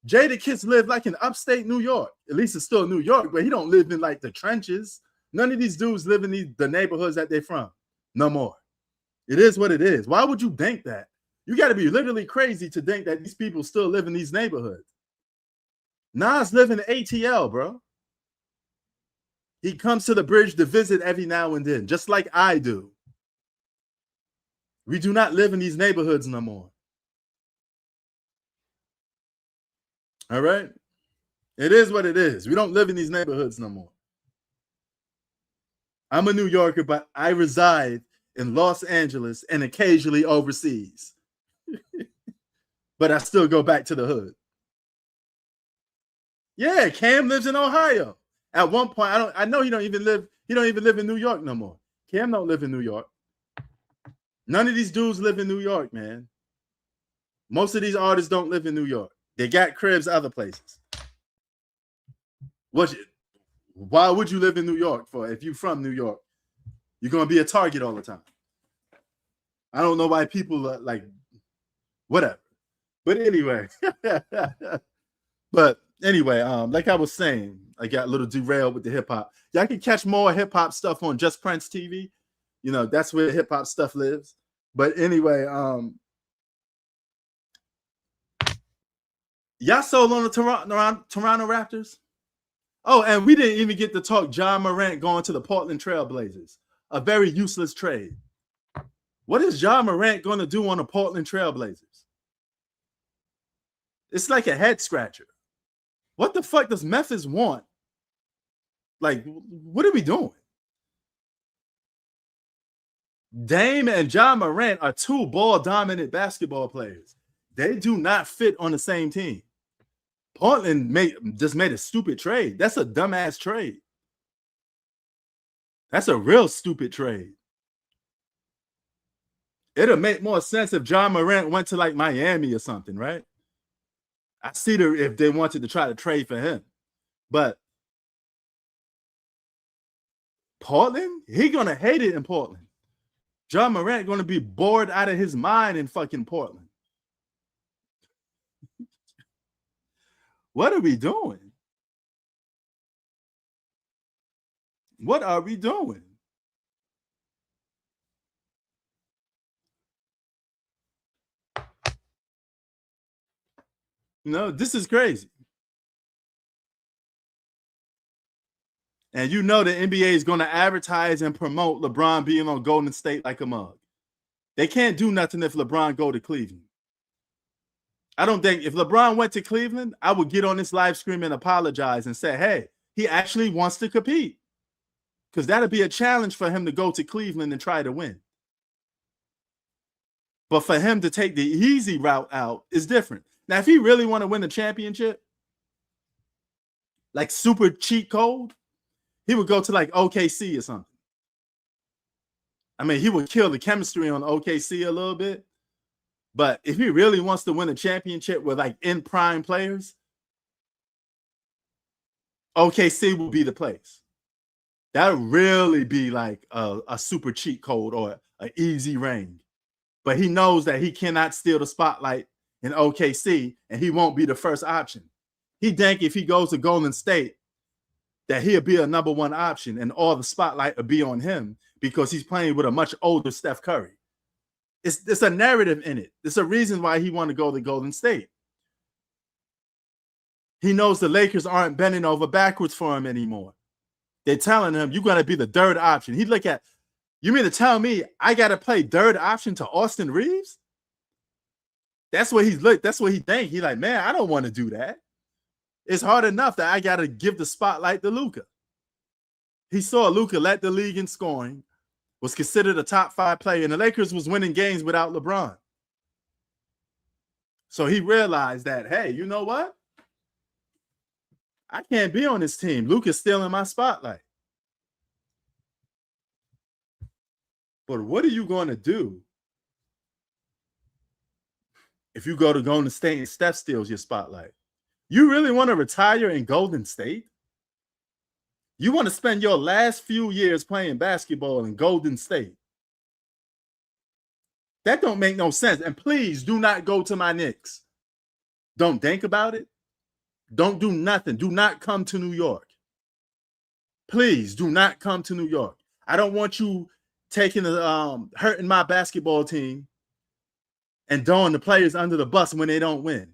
Jadakiss live like in upstate New York. At least it's still New York, but he don't live in like the trenches. None of these dudes live in the neighborhoods that they're from. No more. It is what it is. Why would you think that? You got to be literally crazy to think that these people still live in these neighborhoods. Nas live in ATL, bro. He comes to the bridge to visit every now and then, just like I do. We do not live in these neighborhoods no more. All right? It is what it is. We don't live in these neighborhoods no more. I'm a New Yorker, but I reside in Los Angeles and occasionally overseas. But I still go back to the hood. Yeah, Cam lives in Ohio. At one point, I know he don't even live in New York no more. Cam don't live in New York. None of these dudes live in New York, man. Most of these artists don't live in New York. They got cribs other places. Why would you live in New York for? If you're from New York, you're going to be a target all the time. I don't know why people are like, whatever. But anyway. Like I was saying, I got a little derailed with the hip hop. Y'all can catch more hip hop stuff on Just Prince TV. You know, that's where hip hop stuff lives. But anyway, y'all sold on the Toronto Raptors? Oh, and we didn't even get to talk John Morant going to the Portland Trail Blazers. a very useless trade. What is Ja Morant going to do on the Portland Trailblazers? It's like a head scratcher. What the fuck does Memphis want? Like, what are we doing? Dame and Ja Morant are two ball-dominant basketball players. They do not fit on the same team. Portland just made a stupid trade. That's a dumbass trade. That's a real stupid trade. It'll make more sense if Ja Morant went to like Miami or something, right? I see if they wanted to try to trade for him. But Portland, he gonna hate it in Portland. Ja Morant gonna be bored out of his mind in fucking Portland. What are we doing? What are we doing? No, this is crazy. And you know the NBA is going to advertise and promote LeBron being on Golden State like a mug. They can't do nothing if LeBron go to Cleveland. I don't think if LeBron went to Cleveland, I would get on this live stream and apologize and say, hey, he actually wants to compete. Because that'll be a challenge for him to go to Cleveland and try to win. But for him to take the easy route out is different. Now, if he really want to win the championship, like super cheat code, he would go to like OKC or something. I mean, he would kill the chemistry on OKC a little bit. But if he really wants to win a championship with like in prime players, OKC will be the place. That would really be like a super cheat code or an easy reign. But he knows that he cannot steal the spotlight in OKC, and he won't be the first option. He think if he goes to Golden State, that he'll be a number one option, and all the spotlight will be on him because he's playing with a much older Steph Curry. It's a narrative in it. There's a reason why he want to go to Golden State. He knows the Lakers aren't bending over backwards for him anymore. They're telling him, you're going to be the third option. He'd look at, you mean to tell me I got to play third option to Austin Reeves? That's what that's what he think. He's like, man, I don't want to do that. It's hard enough that I got to give the spotlight to Luka. He saw Luka led the league in scoring, was considered a top 5 player, and the Lakers was winning games without LeBron. So he realized that, hey, you know what? I can't be on this team. Luka's stealing my spotlight. But what are you going to do if you go to Golden State and Steph steals your spotlight? You really want to retire in Golden State? You want to spend your last few years playing basketball in Golden State? That don't make no sense. And please do not go to my Knicks. Don't think about it. Don't do nothing. Do not come to New York. Please do not come to New York. I don't want you taking hurting my basketball team and throwing the players under the bus when they don't win,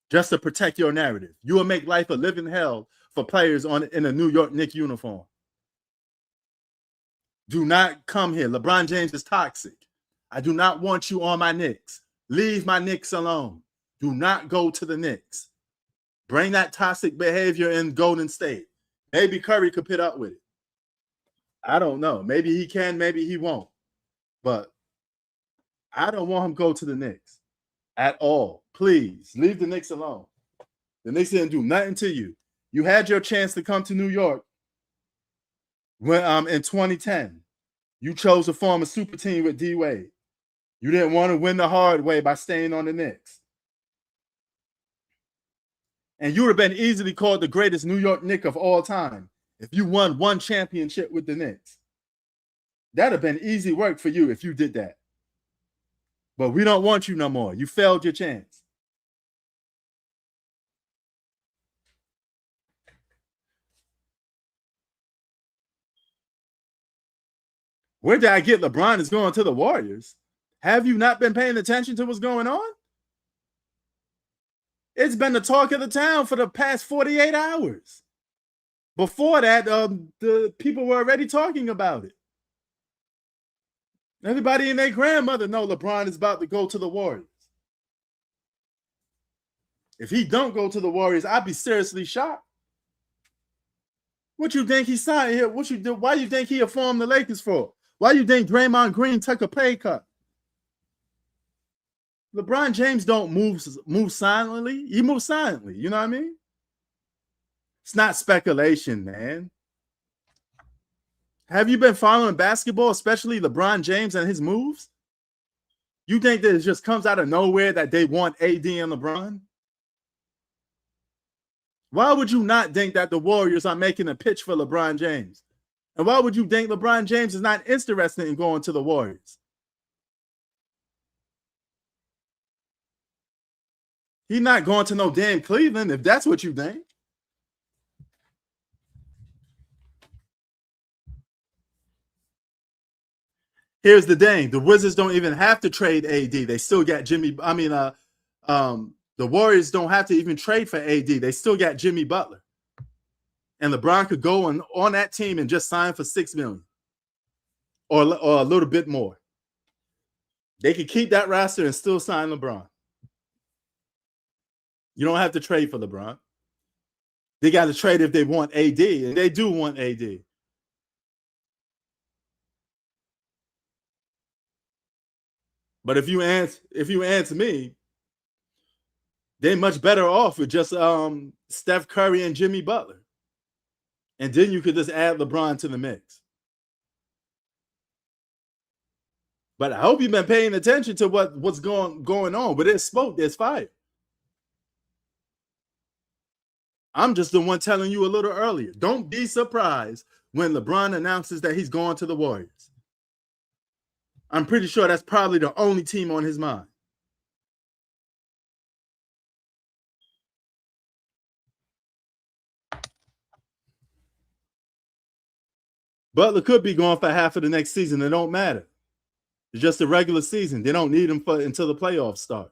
just to protect your narrative. You will make life a living hell for players in a New York Knicks uniform. Do not come here. LeBron James is toxic. I do not want you on my Knicks. Leave my Knicks alone. Do not go to the Knicks. Bring that toxic behavior in Golden State. Maybe Curry could put up with it. I don't know. Maybe he can, maybe he won't. But I don't want him to go to the Knicks at all. Please, leave the Knicks alone. The Knicks didn't do nothing to you. You had your chance to come to New York when in 2010. You chose to form a super team with D Wade. You didn't want to win the hard way by staying on the Knicks. And you would have been easily called the greatest New York Knick of all time if you won one championship with the Knicks. That'd have been easy work for you if you did that. But we don't want you no more. You failed your chance. Where did I get LeBron is going to the Warriors? Have you not been paying attention to what's going on? It's been the talk of the town for the past 48 hours. Before that, the people were already talking about it. Everybody and their grandmother know LeBron is about to go to the Warriors. If he don't go to the Warriors, I'd be seriously shocked. What you think he signed here? What you do? Why you think he informed the Lakers for? Why you think Draymond Green took a pay cut? LeBron James don't move silently. He moves silently. You know what I mean? It's not speculation, man. Have you been following basketball, especially LeBron James and his moves? You think that it just comes out of nowhere that they want AD and LeBron? Why would you not think that the Warriors are making a pitch for LeBron James? And why would you think LeBron James is not interested in going to the Warriors? He's not going to no damn Cleveland if that's what you think. Here's the thing. The Wizards don't even have to trade AD. They still got the Warriors don't have to even trade for AD. They still got Jimmy Butler. And LeBron could go on that team and just sign for $6 million or a little bit more. They could keep that roster and still sign LeBron. You don't have to trade for LeBron. They got to trade if they want AD, and they do want AD. But if you answer me, they're much better off with just Steph Curry and Jimmy Butler. And then you could just add LeBron to the mix. But I hope you've been paying attention to what's going on. But there's smoke, there's fire. I'm just the one telling you a little earlier. Don't be surprised when LeBron announces that he's going to the Warriors. I'm pretty sure that's probably the only team on his mind. Butler could be going for half of the next season. It don't matter. It's just a regular season. They don't need him until the playoffs start.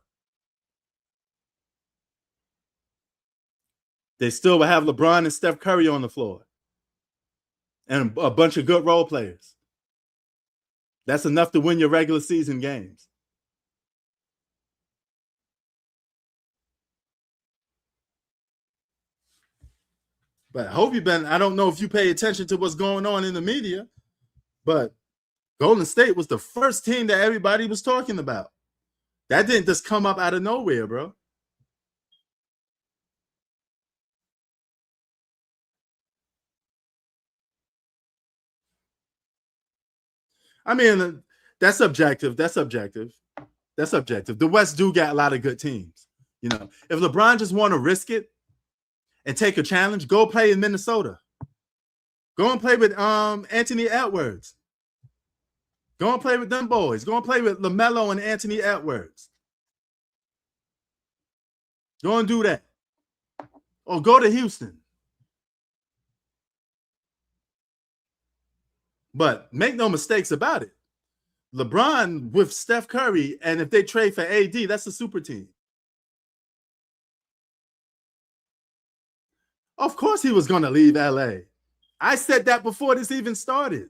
They still will have LeBron and Steph Curry on the floor. And a bunch of good role players. That's enough to win your regular season games. But I hope I don't know if you pay attention to what's going on in the media, but Golden State was the first team that everybody was talking about. That didn't just come up out of nowhere, bro. I mean, that's subjective. The West do got a lot of good teams. You know, if LeBron just want to risk it and take a challenge, go play in Minnesota. Go and play with Anthony Edwards. Go and play with them boys. Go and play with LaMelo and Anthony Edwards. Go and do that. Or go to Houston. But make no mistakes about it. LeBron with Steph Curry, and if they trade for AD, that's a super team. Of course he was going to leave LA. I said that before this even started.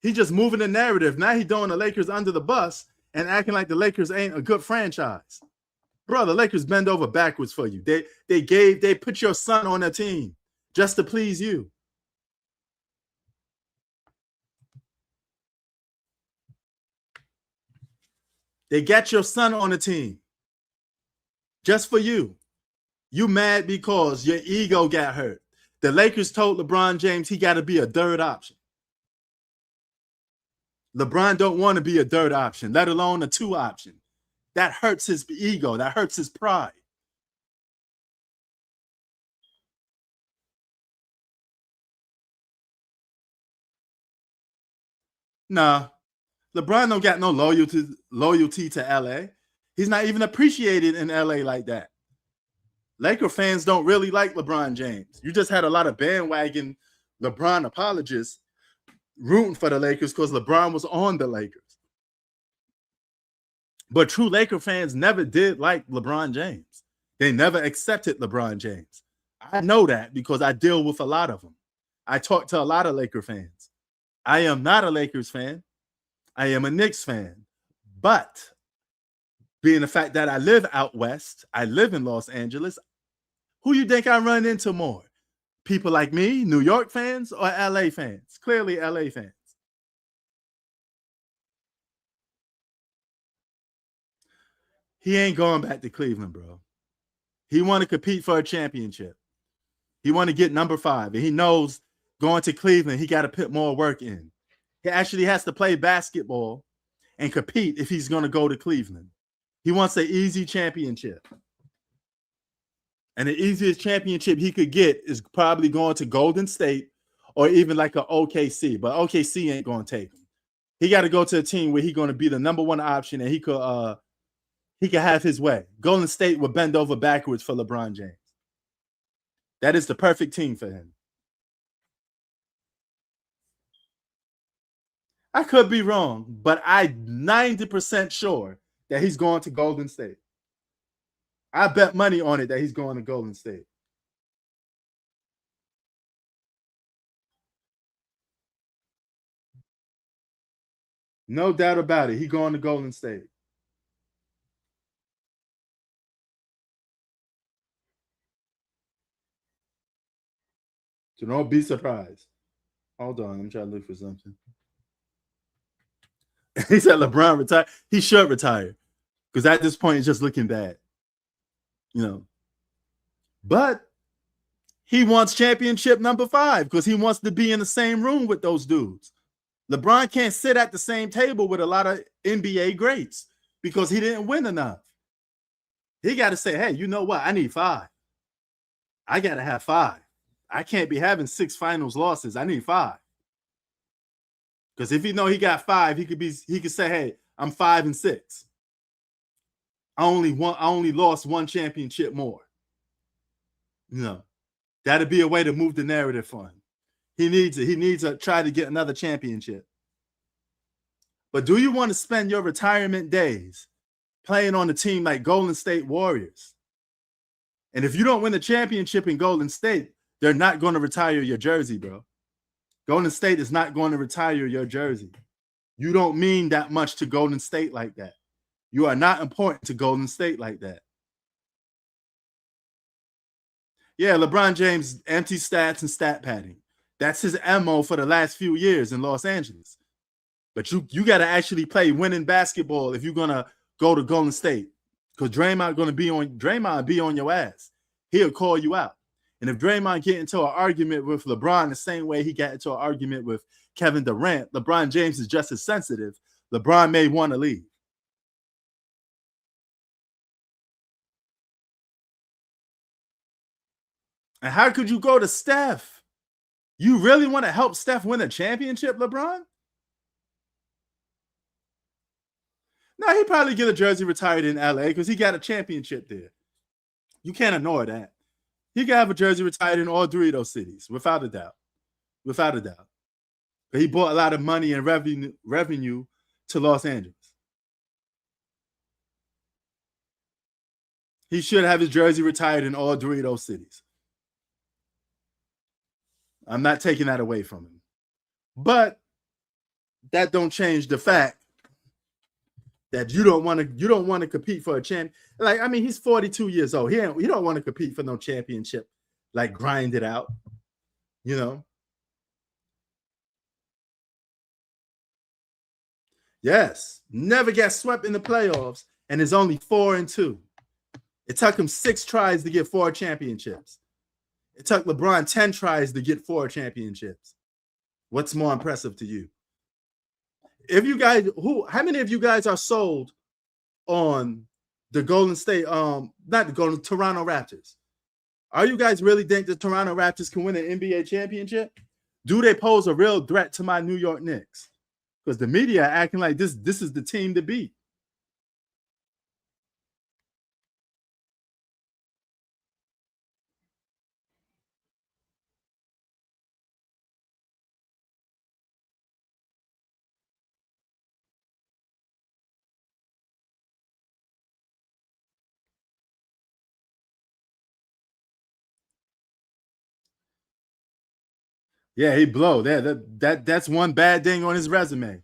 He just moving the narrative. Now he's throwing the Lakers under the bus and acting like the Lakers ain't a good franchise. Bro, the Lakers bend over backwards for you. They put your son on a team just to please you. They got your son on the team just for you. You mad because your ego got hurt. The Lakers told LeBron James he got to be a third option. LeBron don't want to be a third option, let alone a 2 option. That hurts his ego. That hurts his pride. Nah, LeBron don't got no loyalty to LA. He's not even appreciated in LA like that. Laker fans don't really like LeBron James. You just had a lot of bandwagon LeBron apologists rooting for the Lakers because LeBron was on the Lakers. But true Laker fans never did like LeBron James. They never accepted LeBron James. I know that because I deal with a lot of them. I talk to a lot of Laker fans. I am not a Lakers fan. I am a Knicks fan. But being the fact that I live out west, I live in Los Angeles, who you think I run into more? People like me, New York fans, or LA fans? Clearly LA fans. He ain't going back to Cleveland, bro. He want to compete for a championship. He want to get number 5. And he knows going to Cleveland, he got to put more work in. He actually has to play basketball and compete if he's going to go to Cleveland. He wants an easy championship. And the easiest championship he could get is probably going to Golden State or even like an OKC. But OKC ain't going to take him. He got to go to a team where he's going to be the number 1 option and he could have his way. Golden State would bend over backwards for LeBron James. That is the perfect team for him. I could be wrong, but I'm 90% sure that he's going to Golden State. I bet money on it that he's going to Golden State. No doubt about it. He's going to Golden State. So don't be surprised. Hold on. I'm trying to look for something. He said LeBron retire. He should retire because at this point, it's just looking bad. You know. But he wants championship number 5 because he wants to be in the same room with those dudes. LeBron can't sit at the same table with a lot of NBA greats because he didn't win enough. He got to say, hey, you know what? I need 5. I got to have 5. I can't be having 6 finals losses. I need 5. Because if he know he got 5, he could say, hey, I'm 5-6. I only lost 1 championship more. You know, that'd be a way to move the narrative for him. He needs it. He needs to try to get another championship. But do you want to spend your retirement days playing on a team like Golden State Warriors? And if you don't win the championship in Golden State, they're not going to retire your jersey, bro. Golden State is not going to retire your jersey. You don't mean that much to Golden State like that. You are not important to Golden State like that. Yeah, LeBron James, empty stats and stat padding. That's his MO for the last few years in Los Angeles. But you got to actually play winning basketball if you're going to go to Golden State. Because Draymond be on your ass. He'll call you out. And if Draymond get into an argument with LeBron the same way he got into an argument with Kevin Durant, LeBron James is just as sensitive. LeBron may want to leave. And how could you go to Steph? You really want to help Steph win a championship, LeBron? No, he'd probably get a jersey retired in LA because he got a championship there. You can't ignore that. He can have a jersey retired in all 3 of those cities, without a doubt. Without a doubt. But he brought a lot of money and revenue to Los Angeles. He should have his jersey retired in all 3 of those cities. I'm not taking that away from him. But that don't change the fact that you don't want to compete for a champ. Like, I mean, he's 42 years old. He don't want to compete for no championship, like grind it out, you know. Yes, never got swept in the playoffs and is only 4-2. It took him 6 tries to get 4 championships. It took LeBron 10 tries to get 4 championships. What's more impressive to you? If you guys, how many of you guys are sold on the Golden State, not the Toronto Raptors? Are you guys really think the Toronto Raptors can win an NBA championship? Do they pose a real threat to my New York Knicks? Because the media are acting like this is the team to beat. Yeah, he blow. That's one bad thing on his resume.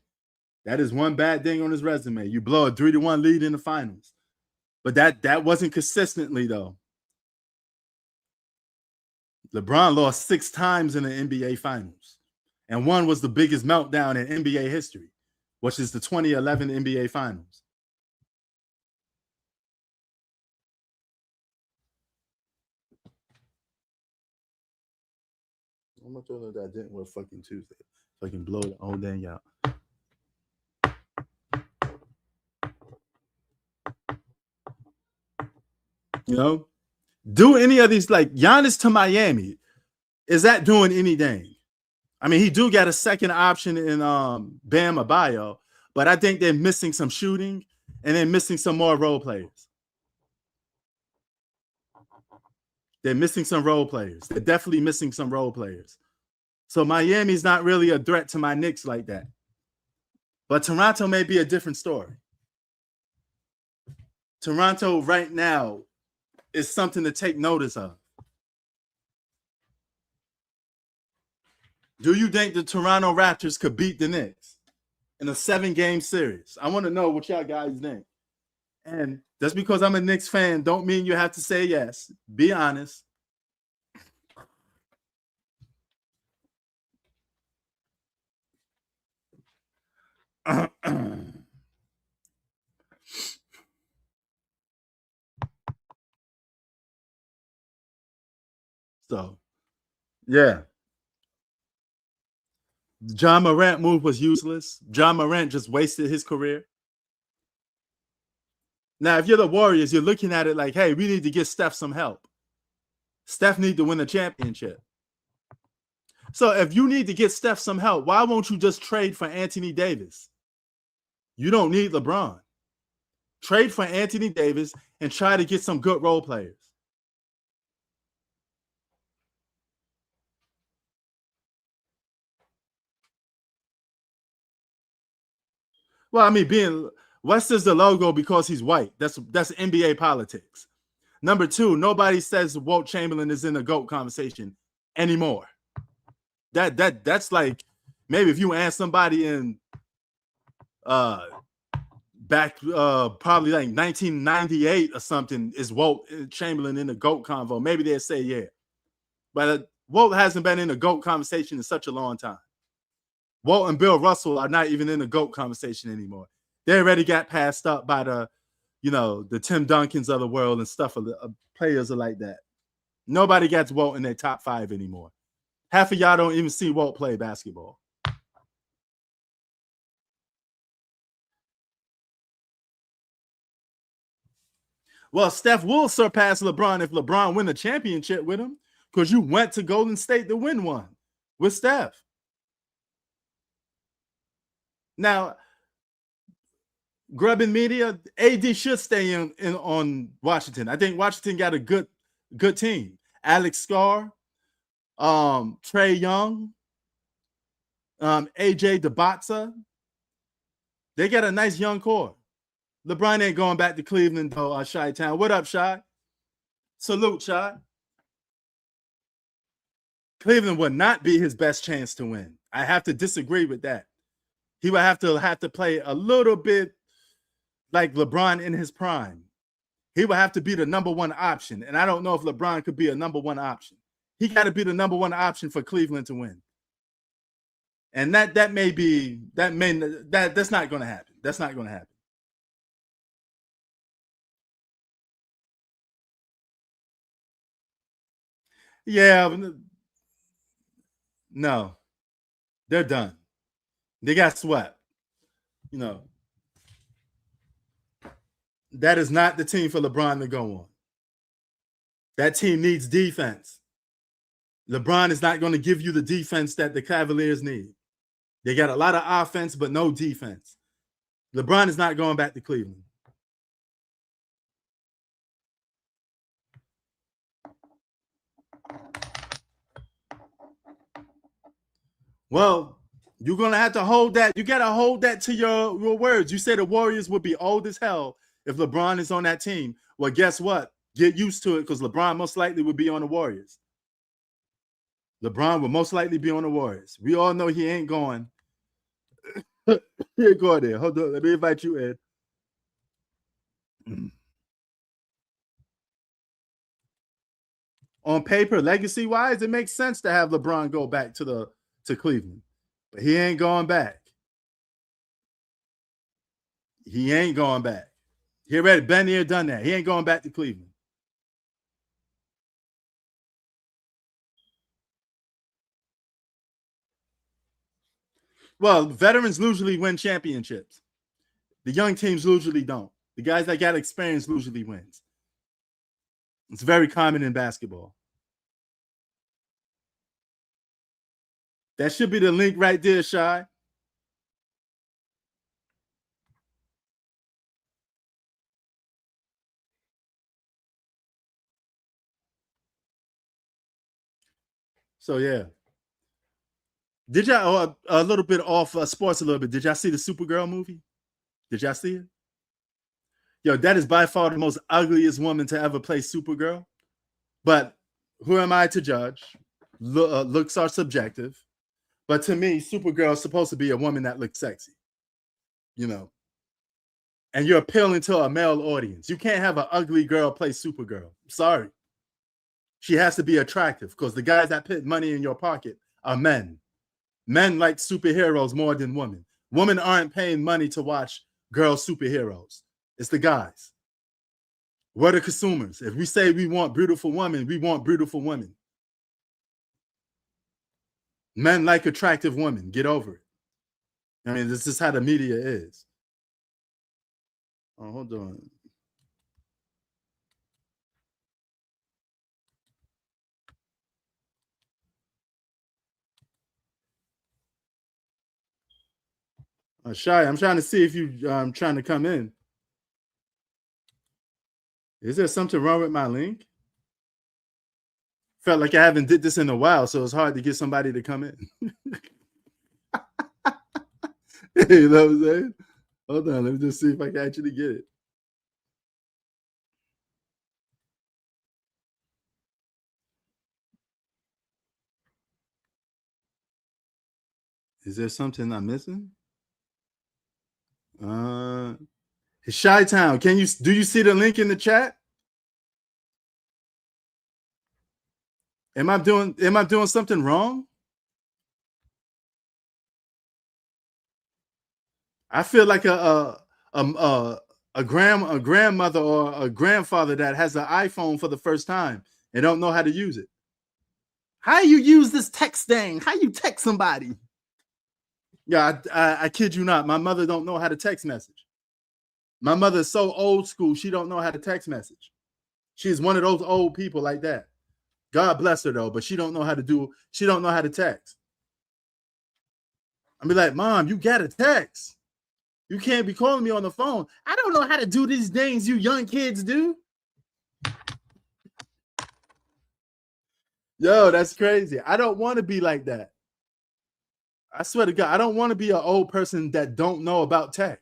That is one bad thing on his resume. You blow a 3-1 lead in the finals. But that wasn't consistently, though. LeBron lost 6 times in the NBA finals. And one was the biggest meltdown in NBA history, which is the 2011 NBA finals. How much of that didn't work fucking Tuesday? Fucking blow the whole dang out. You know, do any of these, like Giannis to Miami, is that doing anything? I mean, he do got a second option in Bam Adebayo, but I think they're missing some shooting and they're missing some more role players. They're missing some role players. They're definitely missing some role players. So Miami's not really a threat to my Knicks like that. But Toronto may be a different story. Toronto right now is something to take notice of. Do you think the Toronto Raptors could beat the Knicks in a 7-game series? I want to know what y'all guys think. And just because I'm a Knicks fan don't mean you have to say yes. Be honest. So, yeah. John Morant move was useless. John Morant just wasted his career. Now, if you're the Warriors, you're looking at it like, hey, we need to get Steph some help. Steph need to win the championship. So if you need to get Steph some help, why won't you just trade for Anthony Davis? You don't need LeBron. Trade for Anthony Davis and try to get some good role players. Well, I mean, West is the logo because he's white. That's NBA politics. Number 2, nobody says Walt Chamberlain is in the GOAT conversation anymore. That's like maybe if you ask somebody in back probably like 1998 or something, is Walt Chamberlain in the GOAT convo? Maybe they'll say yeah. But Walt hasn't been in the GOAT conversation in such a long time. Walt and Bill Russell are not even in the GOAT conversation anymore. They already got passed up by the Tim Duncans of the world and stuff. Players are like that. Nobody gets Walt in their top 5 anymore. Half of y'all don't even see Walt play basketball. Well, Steph will surpass LeBron if LeBron win a championship with him, because you went to Golden State to win one with Steph. Now, grubbing media, AD should stay in on Washington. I think Washington got a good team. Alex Scar, Trae Young, AJ DeBatsa. They got a nice young core. LeBron ain't going back to Cleveland, though, Chi-Town. What up, Chi? Salute, Chi. Cleveland would not be his best chance to win. I have to disagree with that. He would have to play a little bit like LeBron in his prime. He would have to be the number 1 option. And I don't know if LeBron could be a number 1 option. He got to be the number 1 option for Cleveland to win. And that's not going to happen. That's not going to happen. Yeah. No. They're done. They got swept. That is not the team for LeBron to go on. That team needs defense. LeBron is not going to give you the defense that the Cavaliers need. They got a lot of offense, but no defense. LeBron is not going back to Cleveland. Well, you're going to have to hold that. You got to hold that to your words. You said the Warriors would be old as hell if LeBron is on that team. Well, guess what? Get used to it, because LeBron most likely would be on the Warriors. LeBron will most likely be on the Warriors. We all know he ain't going. He ain't going there. Hold on. Let me invite you in. On paper, legacy-wise, it makes sense to have LeBron go back to Cleveland. But he ain't going back. He ain't going back. He already been here, done that. He ain't going back to Cleveland. Well, veterans usually win championships. The young teams usually don't. The guys that got experience usually wins. It's very common in basketball. That should be the link right there, Shy. So, yeah. Did y'all, a little bit off sports a little bit, did y'all see the Supergirl movie? Did y'all see it? Yo, that is by far the most ugliest woman to ever play Supergirl. But who am I to judge? Looks are subjective. But to me, Supergirl is supposed to be a woman that looks sexy. You know. And you're appealing to a male audience. You can't have an ugly girl play Supergirl. Sorry. She has to be attractive because the guys that put money in your pocket are men. Men like superheroes more than women. Women aren't paying money to watch girl superheroes. It's the guys. We're the consumers. If we say we want beautiful women, we want beautiful women. Men like attractive women. Get over it. I mean, this is how the media is. Oh, hold on. Shy, I'm trying to see if you trying to come in. Is there something wrong with my link? Felt like I haven't did this in a while, so it's hard to get somebody to come in. You know what I'm saying? Hold on, let me just see if I can actually get it. Is there something I'm missing? Chi-Town, do you see the link in the chat? Am I doing something wrong? I feel like a grandmother or a grandfather that has an iPhone for the first time and don't know how to use it. How you use this text thing? How you text somebody? Yeah, I kid you not. My mother don't know how to text message. My mother is so old school, she don't know how to text message. She's one of those old people like that. God bless her though, but she don't know how to text. I be like, Mom, you gotta text. You can't be calling me on the phone. I don't know how to do these things you young kids do. Yo, that's crazy. I don't want to be like that. I swear to God, I don't want to be an old person that don't know about tech.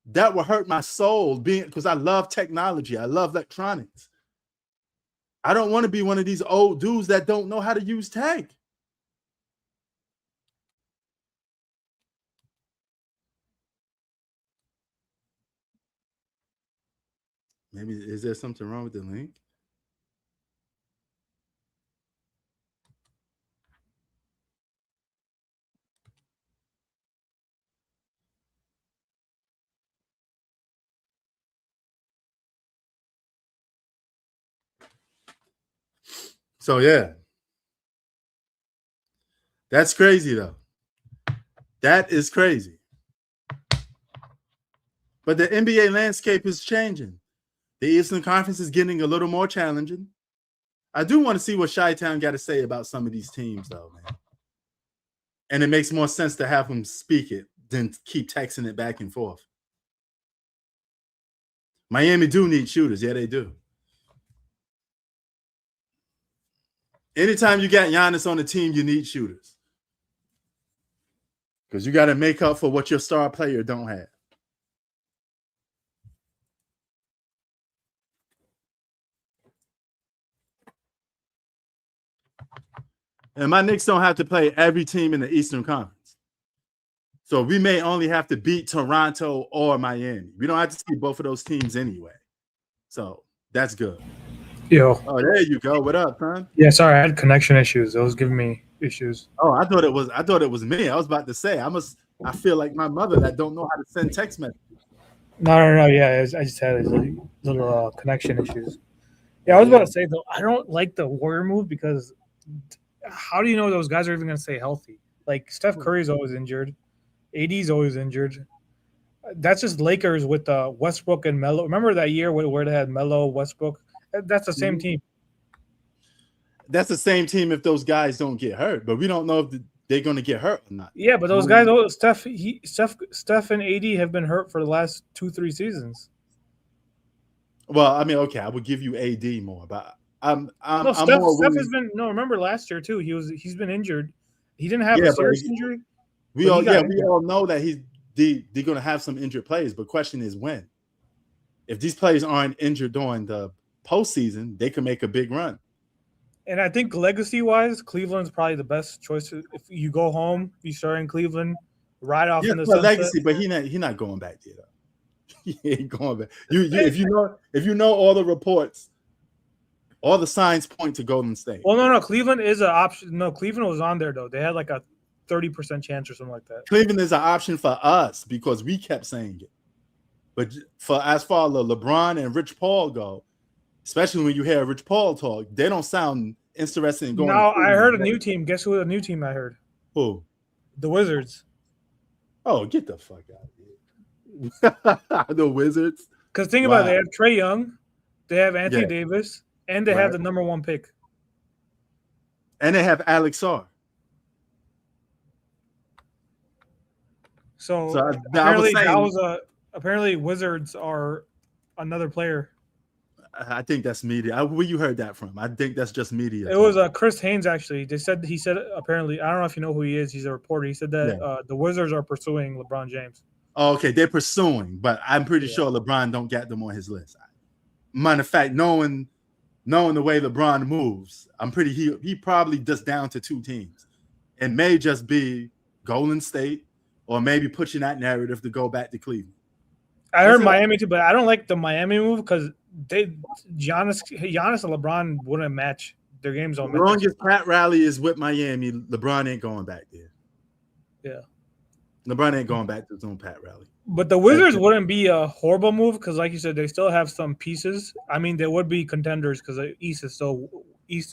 That will hurt my soul because I love technology. I love electronics. I don't want to be one of these old dudes that don't know how to use tech. Maybe, is there something wrong with the link? So, yeah. That's crazy, though. That is crazy. But the NBA landscape is changing. The Eastern Conference is getting a little more challenging. I do want to see what Chi-Town got to say about some of these teams, though, man. And it makes more sense to have him speak it than keep texting it back and forth. Miami do need shooters. Yeah, they do. Anytime you got Giannis on the team, you need shooters. Because you got to make up for what your star player don't have. And my Knicks don't have to play every team in the Eastern Conference. So we may only have to beat Toronto or Miami. We don't have to see both of those teams anyway. So that's good. Yo. Oh, there you go. What up, son? Yeah, sorry, I had connection issues. It was giving me issues. Oh, I thought it was me. I was about to say I feel like my mother that don't know how to send text messages. No. Yeah, I just had these little connection issues. Yeah, I was about to say, though, I don't like the Warrior move because how do you know those guys are even going to stay healthy? Like, Steph Curry's always injured. AD's always injured. That's just Lakers with Westbrook and Melo. Remember that year where they had Melo, Westbrook? That's the same team. That's the same team if those guys don't get hurt, but we don't know if they're going to get hurt or not. Yeah, but those guys, Steph and AD have been hurt for the last 2-3 seasons. Well, I mean, okay, I would give you AD more, but Steph has been remember last year too. He's been injured. He didn't have a serious injury. We all know that they're going to have some injured players, but question is when. If these players aren't injured during the postseason, they can make a big run. And I think legacy-wise, Cleveland's probably the best choice. If you go home, you start in Cleveland, ride off in the sunset. Legacy, but he's not going back there. He ain't going back. If you know all the reports, all the signs point to Golden State. Well, no, Cleveland is an option. No, Cleveland was on there though. They had like a 30% chance or something like that. Cleveland is an option for us because we kept saying it. But as far as LeBron and Rich Paul go, especially when you hear Rich Paul talk, they don't sound interested in going. Now I heard a new team. Guess who the new team I heard? Who? The Wizards. Oh, get the fuck out of here. The Wizards. Because think about it, they have Trae Young, they have Anthony Davis, and they have the number 1 pick. And they have Alex Sarr. So apparently Wizards are another player. I think that's media. Where you heard that from? I think that's just media. It was Chris Haynes, actually. He said apparently, I don't know if you know who he is. He's a reporter. He said that the Wizards are pursuing LeBron James. Oh, okay, they're pursuing, but I'm pretty sure LeBron don't get them on his list. Matter of fact, knowing the way LeBron moves, I'm pretty he probably just down to 2 teams. It may just be Golden State, or maybe pushing that narrative to go back to Cleveland. I heard Miami too, but I don't like the Miami move because Giannis and LeBron wouldn't match. Their games don't match. As long as Pat Riley is with Miami, LeBron ain't going back there. Yeah. LeBron ain't going back to his own Pat Riley. But the Wizards wouldn't be a horrible move because, like you said, they still have some pieces. I mean, they would be contenders because the East is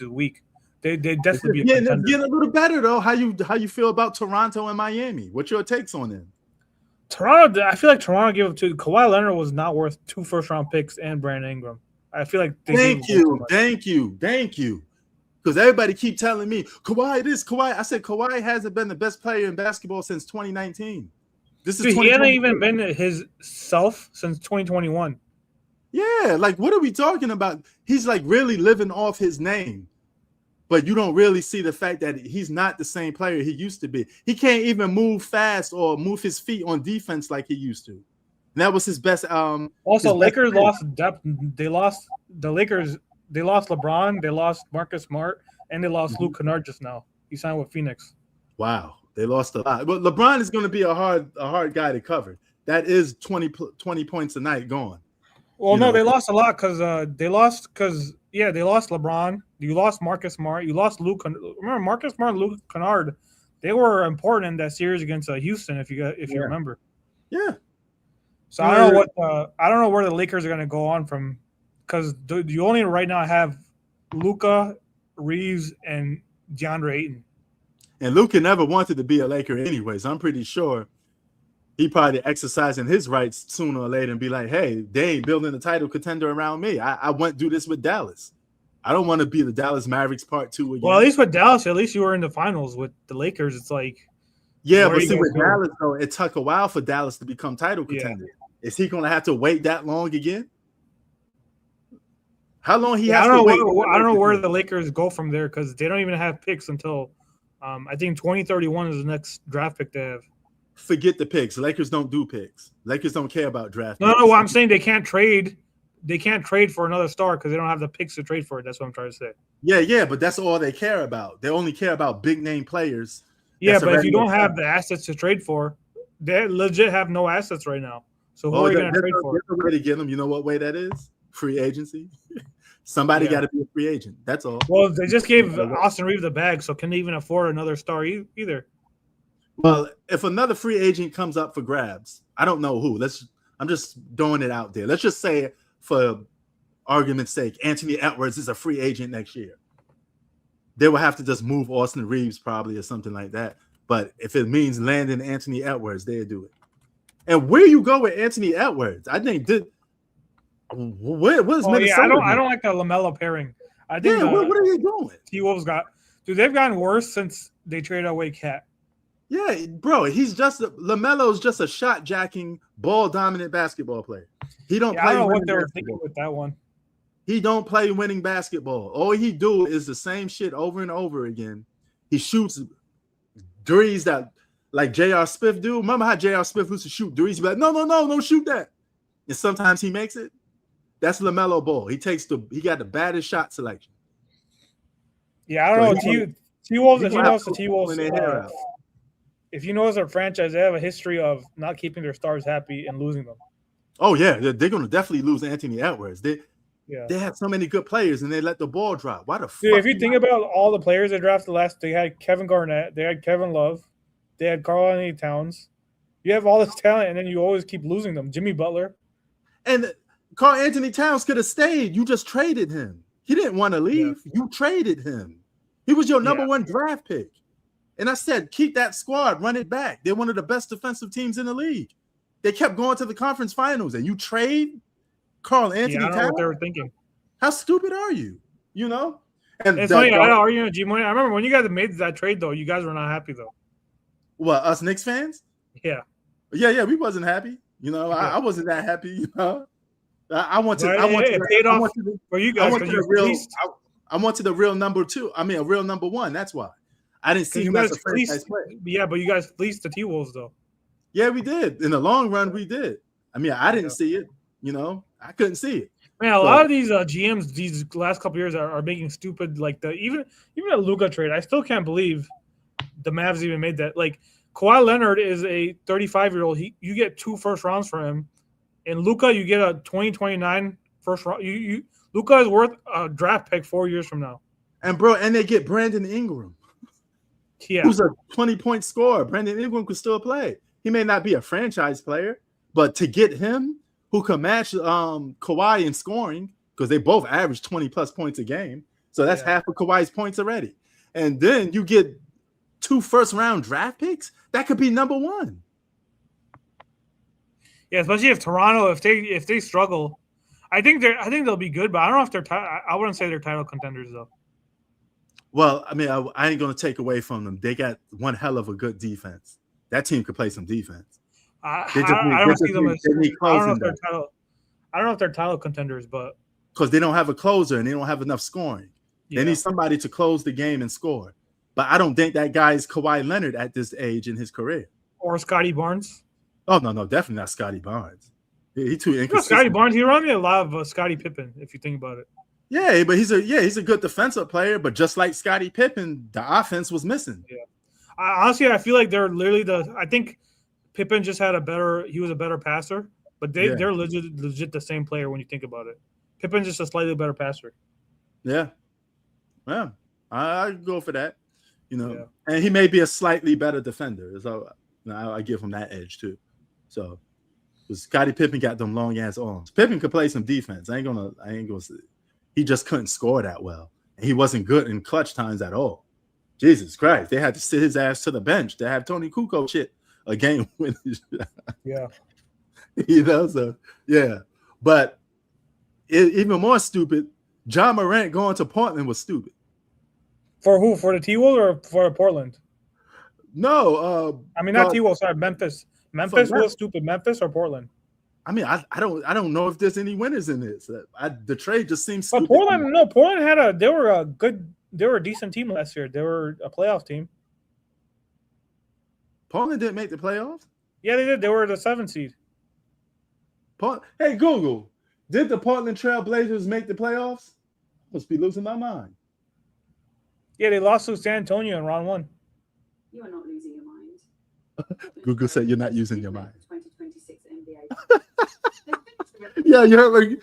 weak. They definitely be a contender. Getting a little better though. How you feel about Toronto and Miami? What's your takes on them? Toronto, I feel like Toronto gave up to Kawhi Leonard was not worth 2 first-round picks and Brandon Ingram. I feel like thank you. Because everybody keep telling me Kawhi this, Kawhi. I said Kawhi hasn't been the best player in basketball since 2019. He hasn't even been his self since 2021. Yeah, like what are we talking about? He's like really living off his name. But you don't really see the fact that he's not the same player he used to be. He can't even move fast or move his feet on defense like he used to. And that was his best. Also, Lakers lost depth. They lost LeBron. They lost Marcus Smart, and they lost Luke Kennard just now. He signed with Phoenix. Wow, they lost a lot. But LeBron is going to be a hard guy to cover. That is 20 points a night gone. Well, they lost a lot because they lost LeBron. You lost Marcus Smart. You lost Luke. Remember Marcus Smart, and Luke Kennard. They were important in that series against Houston. If you remember. Yeah. So I don't know where the Lakers are going to go on from, because you only right now have Luka, Reeves, and DeAndre Ayton. And Luka never wanted to be a Laker anyways. I'm pretty sure he probably exercising his rights sooner or later and be like, hey, they ain't building a title contender around me. I want to do this with Dallas. I don't want to be the Dallas Mavericks part 2 again. Well, at least with Dallas, at least you were in the finals. With the Lakers, it's like, yeah, but see, with Dallas, though, it took a while for Dallas to become title contender. Yeah. Is he going to have to wait that long again? How long he has to wait? I don't know where the Lakers go from there because they don't even have picks until I think 2031 is the next draft pick they have. Forget the picks. Lakers don't do picks. Lakers don't care about draft picks. No, I'm saying they can't trade they can't trade for another star because they don't have the picks to trade for it. That's what I'm trying to say. Yeah, but that's all they care about. They only care about big name players. Yeah, but if you don't have the assets to trade for, they legit have no assets right now. So who are you going to trade for? There's a way to get them. You know what way that is? Free agency. Somebody got to be a free agent. That's all. Well, they just gave Austin Reeves the bag, so can they even afford another star either? Well, if another free agent comes up for grabs, I don't know who. I'm just throwing it out there. Let's just say, for argument's sake, Anthony Edwards is a free agent next year. They will have to just move Austin Reeves probably or something like that. But if it means landing Anthony Edwards, they'll do it. And where you go with Anthony Edwards, I think where's Minnesota? I don't like the LaMelo pairing. I think what are they doing? T-Wolves they've gotten worse since they traded away Cat. Yeah, bro, LaMelo's just a shot jacking, ball dominant basketball player. He don't play. I don't know what they were thinking with that one. He don't play winning basketball. All he do is the same shit over and over again. He shoots threes that like J.R. Smith do. Remember how J.R. Smith used to shoot threes? He'd be like, no, don't shoot that. And sometimes he makes it. That's LaMelo Ball. He got the baddest shot selection. Yeah, I don't know. T-Wolves, if you know their franchise, they have a history of not keeping their stars happy and losing them. Oh yeah, they're going to definitely lose Anthony Edwards. They have so many good players and they let the ball drop. Why the fuck? Dude, if you think about all the players they drafted they had Kevin Garnett, they had Kevin Love, they had Karl-Anthony Towns. You have all this talent and then you always keep losing them. Jimmy Butler. And Karl-Anthony Towns could have stayed. You just traded him. He didn't want to leave. Yeah. You traded him. He was your number one draft pick. And I said, keep that squad, run it back. They're one of the best defensive teams in the league. They kept going to the conference finals, and you trade Karl-Anthony Towns? I don't know what they were thinking. How stupid are you? You know? And it's funny, I argue with G-Money. I remember when you guys made that trade, though, you guys were not happy, though. What, us Knicks fans? Yeah. Yeah, we wasn't happy. You know, I wasn't that happy, you know? I wanted the real number two. I mean, a real number one. That's why. I didn't see him as a franchise player. Yeah, but you guys fleeced the T-Wolves, though. Yeah, we did. In the long run, we did. I mean, I didn't see it. You know, I couldn't see it. Man, a lot of these GMs these last couple years are making stupid, like even a Luka trade. I still can't believe the Mavs even made that. Like, Kawhi Leonard is a 35-year-old. You get 2 first rounds for him. And Luka, you get a 2029 first round. Luka is worth a draft pick 4 years from now. And they get Brandon Ingram. Yeah. Who's a 20-point scorer. Brandon Ingram could still play. He may not be a franchise player, but to get him who can match Kawhi in scoring, because they both average 20-plus points a game. So that's half of Kawhi's points already. And then you get 2 first-round draft picks. That could be number one. Yeah, especially if Toronto, if they struggle, I think they'll be good, but I don't know if I wouldn't say they're title contenders though. Well, I mean, I ain't gonna take away from them. They got one hell of a good defense. That team could play some defense. I don't see them as. I don't know if they're title contenders, but because they don't have a closer and they don't have enough scoring. They need somebody to close the game and score. But I don't think that guy is Kawhi Leonard at this age in his career. Or Scotty Barnes. Oh no, definitely not Scotty Barnes. He too inconsistent. Scotty Barnes, he reminded me a lot of Scottie Pippen, if you think about it. Yeah, but he's a good defensive player, but just like Scottie Pippen, the offense was missing. Yeah. Honestly, I feel like they're literally I think Pippen just had he was a better passer, but they're legit the same player when you think about it. Pippen's just a slightly better passer. Yeah. Well, I go for that. You know, and he may be a slightly better defender. So I give him that edge too. So Scottie Pippen got them long ass arms. Pippen could play some defense. I ain't gonna say he just couldn't score that well. And he wasn't good in clutch times at all. Jesus Christ. They had to sit his ass to the bench to have Tony Kukoc shit a game with Yeah. You know, so yeah. But even more stupid, John Morant going to Portland was stupid. For who? For the T-Wolves or for Portland? No. I mean, not T-Wolves, sorry, Memphis. Memphis was stupid. Memphis or Portland? I mean, I don't know if there's any winners in this. The trade just seems stupid. But Portland they were a decent team last year. They were a playoff team. Portland didn't make the playoffs? Yeah, they did. They were the 7th seed. Hey, Google, Did the Portland Trail Blazers make the playoffs? Must be losing my mind. Yeah, they lost to San Antonio in round 1. You are not losing your mind. Google said you're not using your mind. 2026 NBA. Yeah, you heard me.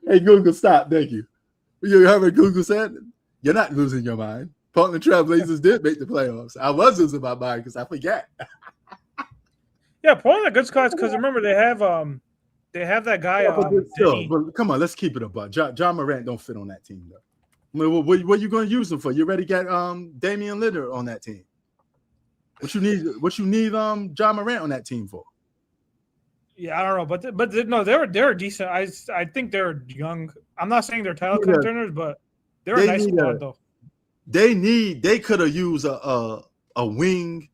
Hey, Google, stop. Thank you. You heard what Google said? You're not losing your mind. Portland Trail Blazers did make the playoffs. I was losing my mind because I forget. Yeah, Portland a good squad because remember they have that guy. But come on, let's keep it about. John Morant don't fit on that team though. I mean, what are you going to use him for? You already got Damian Lillard on that team. What you need John Morant on that team for? Yeah, I don't know, but no, they're decent. I think they're young. I'm not saying they're title contenders, but they're a nice squad though. They could have used a wing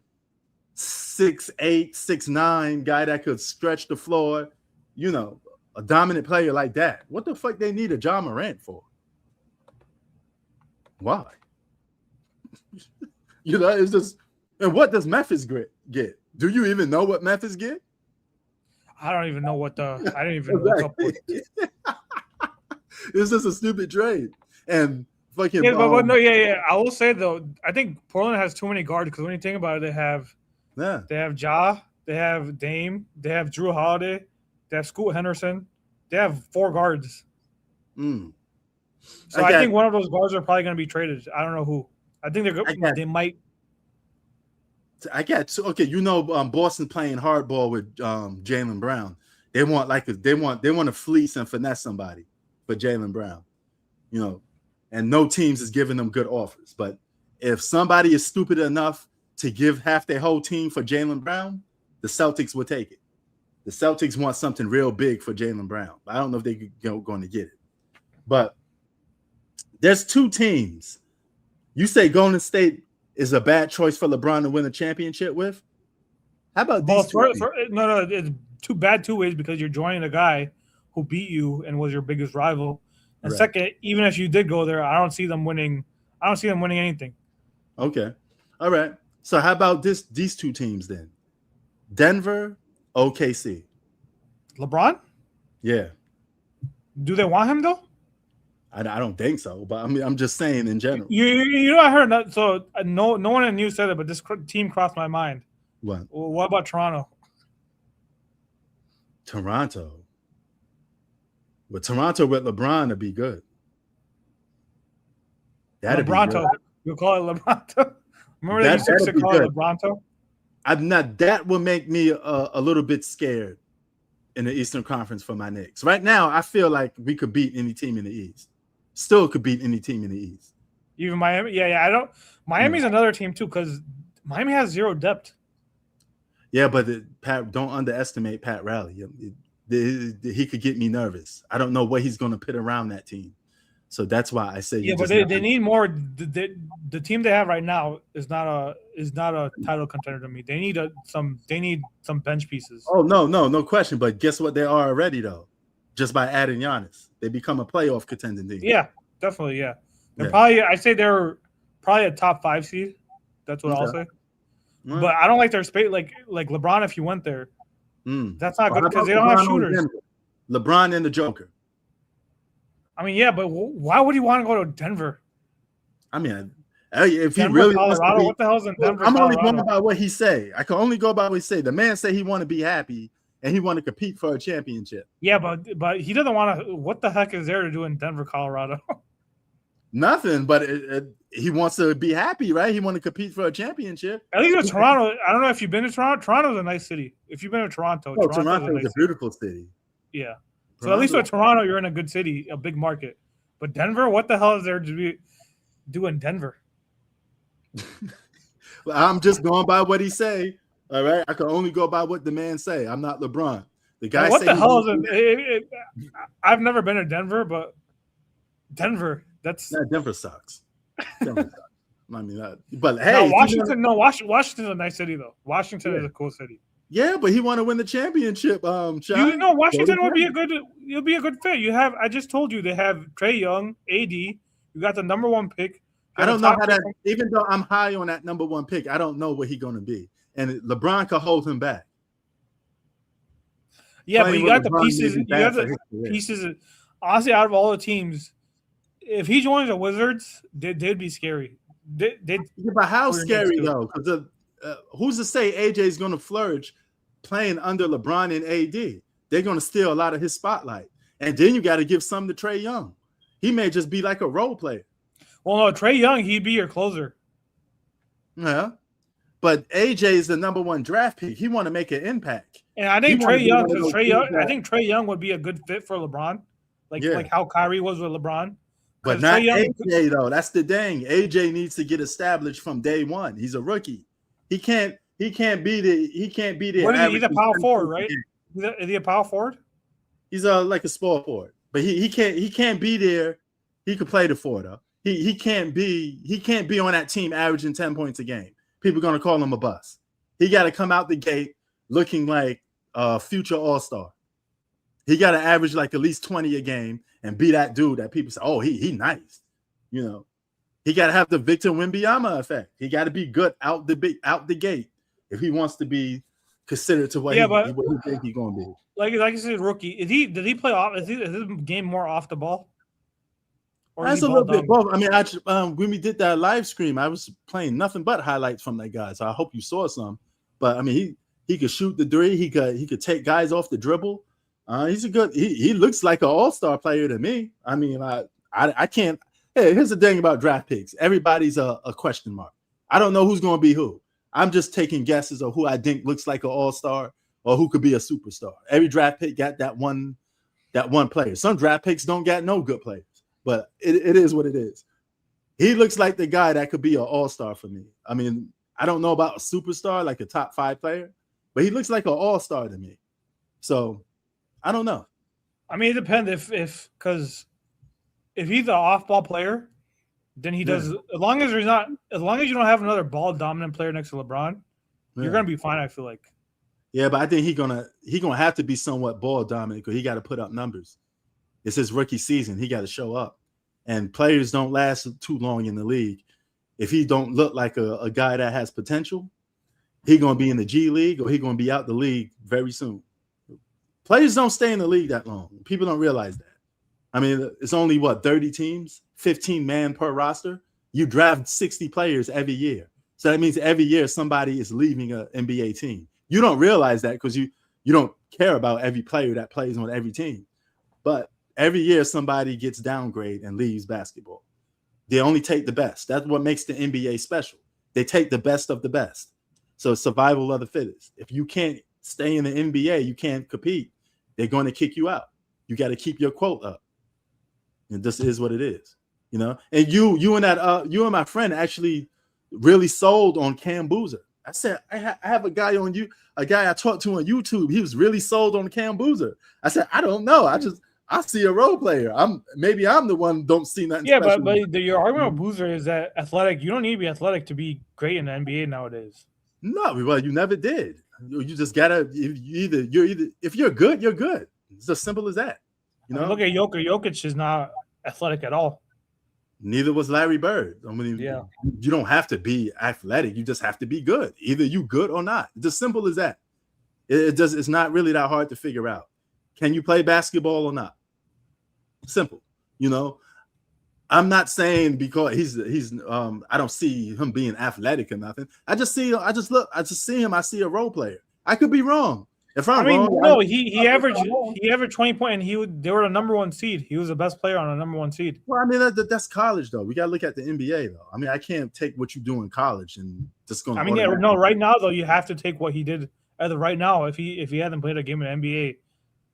6'8", 6'9" guy that could stretch the floor, you know, a dominant player like that. What the fuck they need a John Morant for? Why? You know, it's just. And what does Memphis get? Do you even know what Memphis get? I don't even know what I didn't even look up with. It's just a stupid trade. And fucking I will say though, I think Portland has too many guards because when you think about it, they have Ja, they have Dame, they have Drew Holiday, they have Scoot Henderson, they have 4 guards. So I think one of those guards are probably going to be traded. I don't know who. I think they might. I got two. Okay, you know, Boston playing hardball with Jaylen Brown. They want to fleece and finesse somebody for Jaylen Brown, you know, and no teams is giving them good offers. But if somebody is stupid enough to give half their whole team for Jaylen Brown, the Celtics will take it. The Celtics want something real big for Jaylen Brown. I don't know if they're going to get it. But there's 2 teams. You say Golden State is a bad choice for LeBron to win a championship with? How about these? No, it's too bad 2 ways because you're joining a guy who beat you and was your biggest rival. And second, even if you did go there, I don't see them winning. I don't see them winning anything. Okay. All right. So how about these 2 teams then? Denver, OKC. LeBron? Yeah. Do they want him though? I don't think so, but I mean, I'm just saying in general. You know, I heard that. So no one in the news said it, but this team crossed my mind. What? What about Toronto? Toronto. But Toronto with LeBron to be good. That'd LeBronto. You'll call it LeBronto. Remember they used to call it LeBronto? That would make me a little bit scared in the Eastern Conference for my Knicks. Right now, I feel like we could beat any team in the East. Still could beat any team in the East. Even Miami? Yeah. I don't. Miami's another team too because Miami has 0 depth. Yeah, but don't underestimate Pat Riley. He could get me nervous. I don't know what he's going to put around that team. So that's why I say but they need more. The team they have right now is not a title contender to me. They need some bench pieces. Oh no question. But guess what they are already though? Just by adding Giannis, they become a playoff contending team. Yeah, definitely. Yeah, I'd say they're probably a top 5 seed. That's what I'll say. Right. But I don't like their space. Like LeBron, if you went there, that's not good because they don't have shooters. LeBron and the Joker. I mean, yeah, but why would he want to go to Denver? I mean, if Denver, he really Colorado, wants to be, what the hell's in Denver? I'm only Colorado? going by what he say. I can only go by what he say. The man say he want to be happy and he want to compete for a championship. Yeah, but he doesn't want to. What the heck is there to do in Denver, Colorado? Nothing, but he wants to be happy, right? He want to compete for a championship. At least with Toronto, I don't know if you've been to Toronto. Toronto's a nice city. If you've been to Toronto, Toronto is a beautiful city. Yeah. So at least with Toronto, you're in a good city, a big market. But Denver, what the hell is there to do in Denver? Well, I'm just going by what he say. All right, I can only go by what the man say. I'm not LeBron. The guy. What the hell is it? I've never been to Denver, but Denver. Denver sucks. Denver sucks. I mean, but hey, Washington's a nice city though. Washington is a cool city. Yeah, but he want to win the championship. You know, Washington would be you'll be a good fit. I just told you they have Trae Young, AD. You got the number 1 pick. I don't know how that. Even though I'm high on that number 1 pick, I don't know what he's going to be. And LeBron could hold him back. Yeah, but you got the pieces. You have the pieces. honestly, out of all the teams, if he joins the Wizards, they'd be scary. Yeah, but how for your Knicks, scary too. though? Because who's to say AJ is going to flourish playing under LeBron and AD? They're going to steal a lot of his spotlight, and then you got to give some to Trae Young. He may just be like a role player. Well, no, Trae Young, he'd be your closer. Yeah, but AJ is the #1 draft pick. He want to make an impact. And I think He wanna Trae be Young, one of because those Trae Young, dudes I think Trae Young would be a good fit for LeBron, like how Kyrie was with LeBron. But 'Cause not Trae Young, AJ though. That's the thing. AJ needs to get established from day one. He's a rookie. He can't be the. what is he? He's a average power 10 forward, points a right? game. Is he a power forward? He's like a small forward, but he can't be there. He could play the forward though. He can't be on that team averaging 10 points a game. People are gonna call him a bust. He got to come out the gate looking like a future all-star. He got to average like at least 20 a game and be that dude that people say, oh, he nice. You know, he got to have the Victor Wembanyama effect. He got to be good out the gate if he wants to be considered to what he think he's going to be. Like you said, rookie. Did he play off? Is his game more off the ball? Or That's a little bit both. I mean, when we did that live stream, I was playing nothing but highlights from that guy. So I hope you saw some. But I mean, he could shoot the three. He could take guys off the dribble. He's a good. He looks like an all-star player to me. I mean, I can't. Hey, here's the thing about draft picks. Everybody's a question mark. I don't know who's going to be who. I'm just taking guesses of who I think looks like an all-star or who could be a superstar. Every draft pick got that one player. Some draft picks don't got no good players. But it is what it is. He looks like the guy that could be an all-star for me. I mean, I don't know about a superstar, like a top 5 player, but he looks like an all-star to me. So I don't know. I mean, it depends because if he's an off-ball player, then he does. As long as you don't have another ball-dominant player next to LeBron, you're gonna be fine. I feel like. Yeah, but I think he's gonna have to be somewhat ball-dominant because he got to put up numbers. It's his rookie season. He got to show up. And players don't last too long in the league. If he don't look like a guy that has potential, he's going to be in the G League or he's going to be out the league very soon. Players don't stay in the league that long. People don't realize that. I mean, it's only, 30 teams? 15 man per roster? You draft 60 players every year. So that means every year somebody is leaving an NBA team. You don't realize that because you don't care about every player that plays on every team. But every year somebody gets downgraded and leaves basketball. They only take the best. That's what makes the NBA special. They take the best of the best. So survival of the fittest. If you can't stay in the NBA, you can't compete. They're going to kick you out. You got to keep your quote up. And this is what it is, you know. And you and my friend actually really sold on Cam Boozer. I said I have a guy I talked to on YouTube. He was really sold on Cam Boozer. I said I don't know. I see a role player. I'm the one don't see nothing. Yeah, special. but your argument with Boozer is that athletic. You don't need to be athletic to be great in the NBA nowadays. No, well, you never did. You just gotta. If you're good, you're good. It's as simple as that. You know. I mean, look at Jokic. Jokic is not athletic at all. Neither was Larry Bird. I mean, you don't have to be athletic. You just have to be good. Either you good or not. It's as simple as that. It's not really that hard to figure out. Can you play basketball or not? Simple. You know, I'm not saying because he's I don't see him being athletic or nothing. I just see him. I see a role player. I could be wrong. If I'm wrong, no, he averaged 20 points, and they were the #1 seed. He was the best player on a #1 seed. Well, I mean that's college though. We got to look at the NBA though. I mean, I can't take what you do in college and just go. I mean, right now though, you have to take what he did. Either right now, if he hadn't played a game in the NBA,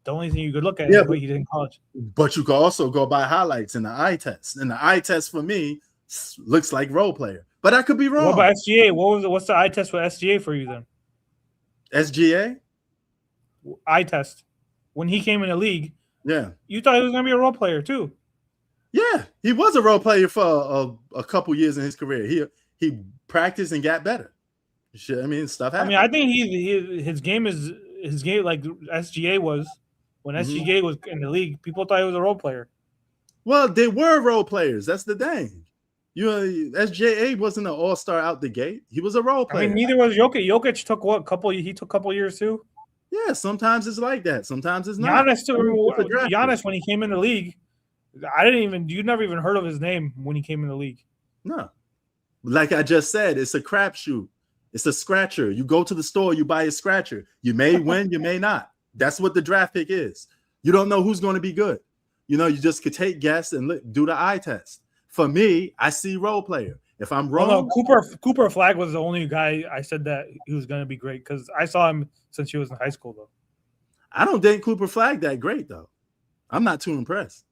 the only thing you could look at is what he did in college. But you could also go by highlights in the eye test. And the eye test for me looks like role player. But I could be wrong. What about SGA? What's the eye test for SGA for you then? SGA? Eye test. When he came in the league, you thought he was going to be a role player too. Yeah, he was a role player for a couple years in his career. He practiced and got better. I mean, stuff happened. I mean, I think his game like SGA was. When SGA was in the league, people thought he was a role player. Well, they were role players. That's the thing. SGA wasn't an all-star out the gate. He was a role player. I mean, neither was Jokic. Jokic took he took a couple years too. Yeah, sometimes it's like that. Sometimes it's not. Giannis, when he came in the league, you never even heard of his name when he came in the league. No. Like I just said, it's a crapshoot. It's a scratcher. You go to the store, you buy a scratcher. You may win, you may not. That's what the draft pick is. You don't know who's going to be good. You just could take guess and do the eye test. For me, I see role player. If I'm wrong, Cooper Flag was the only guy I said that he was going to be great because I saw him since he was in high school, though. I don't think Cooper Flag that great, though. I'm not too impressed.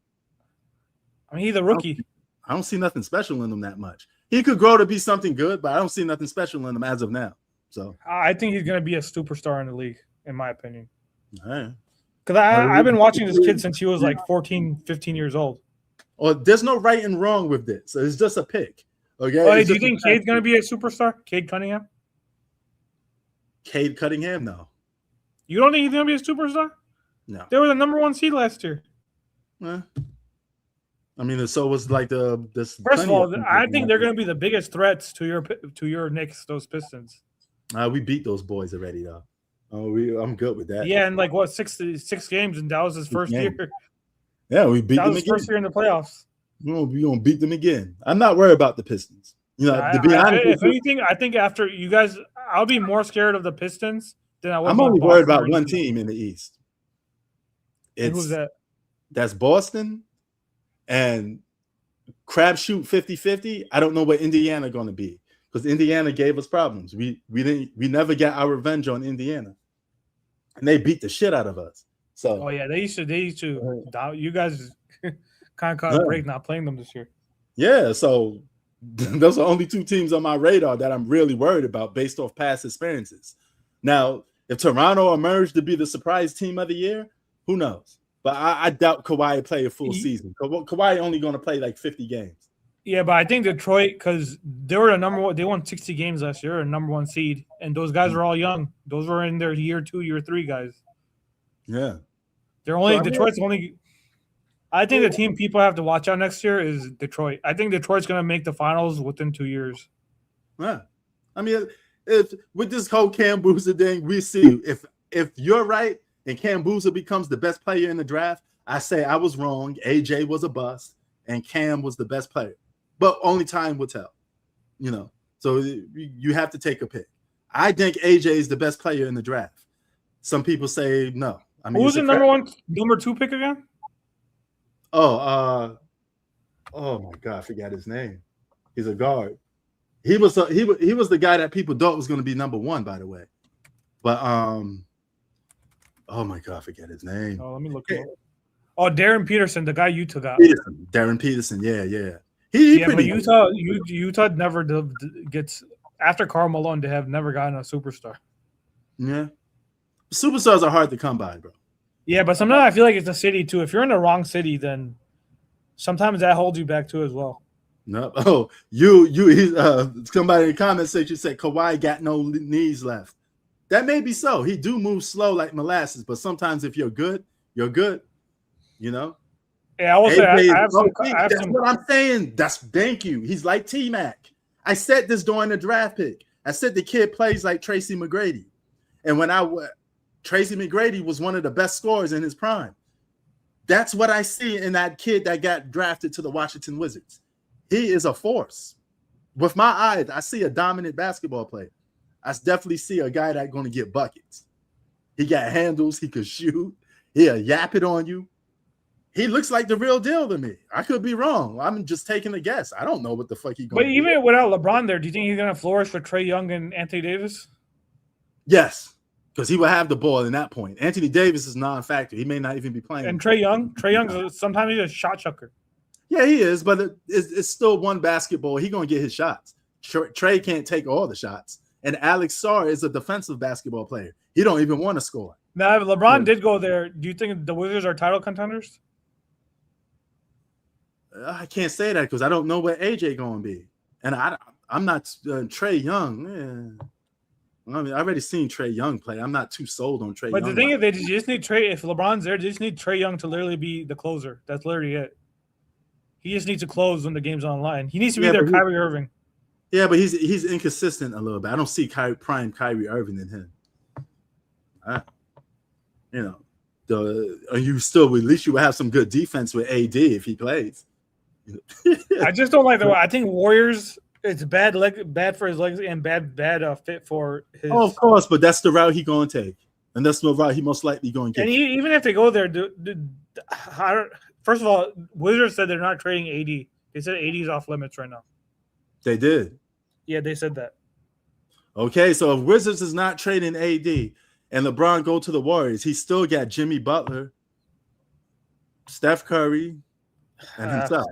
I mean, he's a rookie. I don't see nothing special in him that much. He could grow to be something good, but I don't see nothing special in him as of now. So I think he's going to be a superstar in the league, in my opinion. All right. Because I've been watching this kid since he was like 14, 15 years old. Well, there's no right and wrong with this. So it's just a pick. Okay. Oh, do you think Cade's going to be a superstar? Cade Cunningham? Cade Cunningham? No. You don't think he's going to be a superstar? No. They were the number 1 seed last year. I mean, so was like this. First of all, I think they're going to be the biggest threats to your Knicks, those Pistons. We beat those boys already, though. I'm good with that. Yeah, and like what 6 games, and that was his first year. Yeah, we beat them again. First year in the playoffs. We're gonna beat them again. I'm not worried about the Pistons. To be honest, if anything, I think after you guys, I'll be more scared of the Pistons than I was. I'm only worried about one team in the East. Who's that? That's Boston, and crapshoot 50-50. I don't know what Indiana going to be because Indiana gave us problems. We never got our revenge on Indiana, and they beat the shit out of us. So they used to. You guys kind of caught a break not playing them this year. Yeah, so those are only 2 teams on my radar that I'm really worried about based off past experiences. Now, if Toronto emerged to be the surprise team of the year, who knows? But I doubt Kawhi play a full season. Kawhi only going to play like 50 games. Yeah, but I think Detroit, because they were the number 1. They won 60 games last year, a number 1 seed, and those guys are all young. Those were in their year 2, year 3 guys. Yeah, Detroit's only. I think the team people have to watch out next year is Detroit. I think Detroit's going to make the finals within 2 years. Yeah, I mean, if with this whole Cam Boozer thing, we see if you're right and Cam Boozer becomes the best player in the draft, I say I was wrong. AJ was a bust, and Cam was the best player. But only time will tell, So you have to take a pick. I think AJ is the best player in the draft. Some people say no. I mean, who's the number 2 pick again? Oh my God, I forgot his name. He's a guard. He was the guy that people thought was going to be number 1, by the way. But oh my God, I forget his name. Oh, let me look. Oh, Darren Peterson, the guy Utah got. Darren Peterson, yeah. But Utah never gets after Karl Malone. They have never gotten a superstar. Yeah, superstars are hard to come by, bro. Yeah, but sometimes I feel like it's the city too. If you're in the wrong city, then sometimes that holds you back too as well. No, somebody in the comment section said Kawhi got no knees left. That may be so. He do move slow like molasses, but sometimes if you're good, you're good. Yeah, I will say that's what I'm saying. Thank you. He's like T-Mac. I said this during the draft pick. I said the kid plays like Tracy McGrady, and Tracy McGrady was one of the best scorers in his prime. That's what I see in that kid that got drafted to the Washington Wizards. He is a force. With my eyes, I see a dominant basketball player. I definitely see a guy that's going to get buckets. He got handles. He could shoot. He'll yap it on you. He looks like the real deal to me. I could be wrong. I'm just taking a guess. I don't know what the fuck he's going to do. But even without LeBron there, do you think he's going to flourish for Trae Young and Anthony Davis? Yes, because he will have the ball in that point. Anthony Davis is non-factor. He may not even be playing. And Trae Young, sometimes he's a shot chucker. Yeah, he is, but it's still one basketball. He's going to get his shots. Trae can't take all the shots. And Alex Sarr is a defensive basketball player. He don't even want to score. Now, if LeBron did go there, do you think the Wizards are title contenders? I can't say that because I don't know where AJ going to be. And I'm not Trae Young. I mean, I've already seen Trae Young play. I'm not too sold on Trae Young. But the thing is, they just need Trae. If LeBron's there, they just need Trae Young to literally be the closer. That's literally it. He just needs to close when the game's online. He needs to be their Kyrie Irving. Yeah, but he's inconsistent a little bit. I don't see prime Kyrie Irving in him. You know, you still at least you would have some good defense with AD if he plays. I just don't like the. I think Warriors. It's bad for his legs and bad fit for his. Oh, of course, but that's the route he gonna take, and that's the route he most likely gonna get. And even if they go there, first of all, Wizards said they're not trading AD. They said AD is off limits right now. They did. Yeah, they said that. Okay, so if Wizards is not trading AD and LeBron go to the Warriors, he still got Jimmy Butler, Steph Curry, and himself.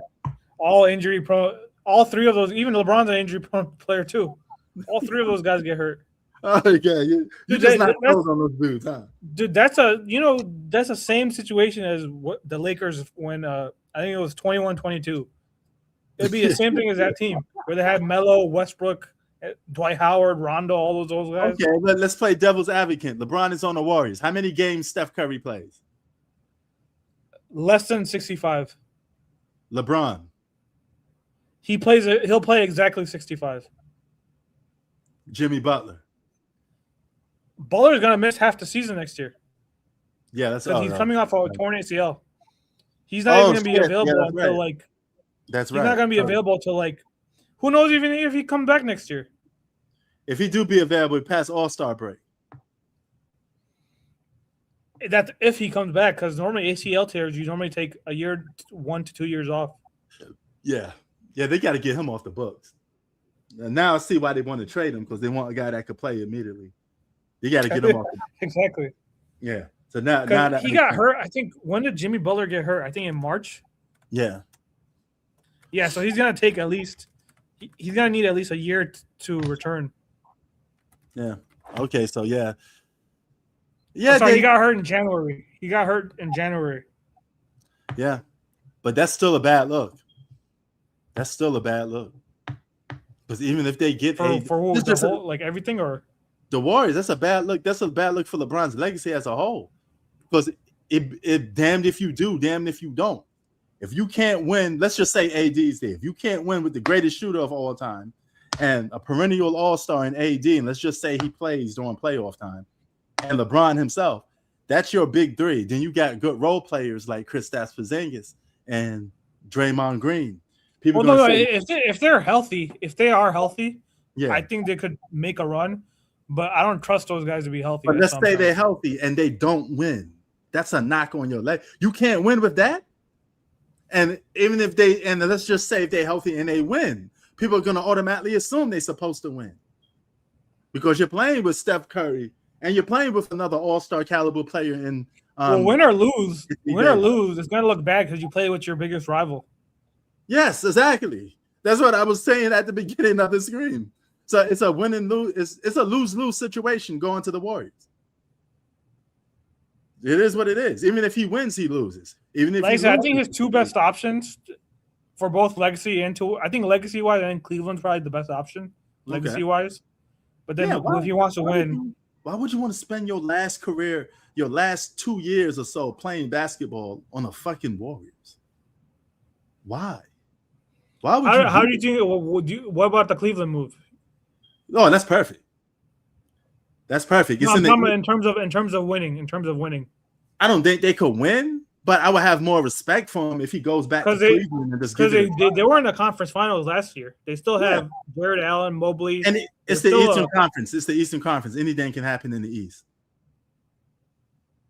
All injury prone. All three of those, even LeBron's an injury prone player too. All three of those guys get hurt. Okay, you just not close on those dudes, huh? Dude, that's the same situation as what the Lakers when I think it was 21-22. It'd be the same thing as that team where they had Melo, Westbrook, Dwight Howard, Rondo, all those guys. Okay, let's play devil's advocate. LeBron is on the Warriors. How many games Steph Curry plays? Less than 65. LeBron. He'll play exactly 65. Jimmy Butler. Butler's gonna miss half the season next year. Yeah, that's because he's coming off a torn ACL. He's not even gonna be available until like. That's right. He's not gonna be available until like. Who knows even if he comes back next year? If he do be available past All-Star break. That's if he comes back, because normally ACL tears, you normally take a year, 1 to 2 years off. Yeah. Yeah, they got to get him off the books. And now I see why they want to trade him, because they want a guy that could play immediately. You got to get him off the books. Exactly. Yeah. So now that he got hurt. I think when did Jimmy Butler get hurt? I think in March. Yeah. Yeah, so he's gonna take at least. He's gonna need at least a year to return. Yeah. Okay. So yeah. Yeah. Sorry, he got hurt in January. Yeah, but that's still a bad look. Because even if they get for who, like everything or the Warriors, that's a bad look. That's a bad look for LeBron's legacy as a whole. Because it damned if you do, damned if you don't. If you can't win, let's just say AD's there. If you can't win with the greatest shooter of all time and a perennial all-star in AD, and let's just say he plays during playoff time, and LeBron himself, that's your big three. Then you got good role players like Kristaps Porzingis and Draymond Green. If they're healthy, yeah, I think they could make a run. But I don't trust those guys to be healthy. But let's say they're healthy and they don't win. That's a knock on your leg. You can't win with that. And even if let's just say if they're healthy and they win, people are going to automatically assume they're supposed to win. Because you're playing with Steph Curry and you're playing with another all-star caliber player in win or lose, it's going to look bad because you play with your biggest rival. Yes, exactly. That's what I was saying at the beginning of the screen. So it's a win and lose. It's a lose-lose situation going to the Warriors. It is what it is. Even if he wins, he loses. Even if I think his two best options for both legacy and I think legacy-wise, I think Cleveland's probably the best option, legacy-wise. But then if he wants to win, why would you want to spend your last 2 years or so playing basketball on the fucking Warriors? Why? Why would how do you think? What about the Cleveland move? Oh, that's perfect. That's perfect. No, in terms of winning. I don't think they could win, but I would have more respect for him if he goes back to Cleveland and just they were in the conference finals last year. They still have Jared Allen, Mobley, and it's the Eastern Conference. It's the Eastern Conference. Anything can happen in the East.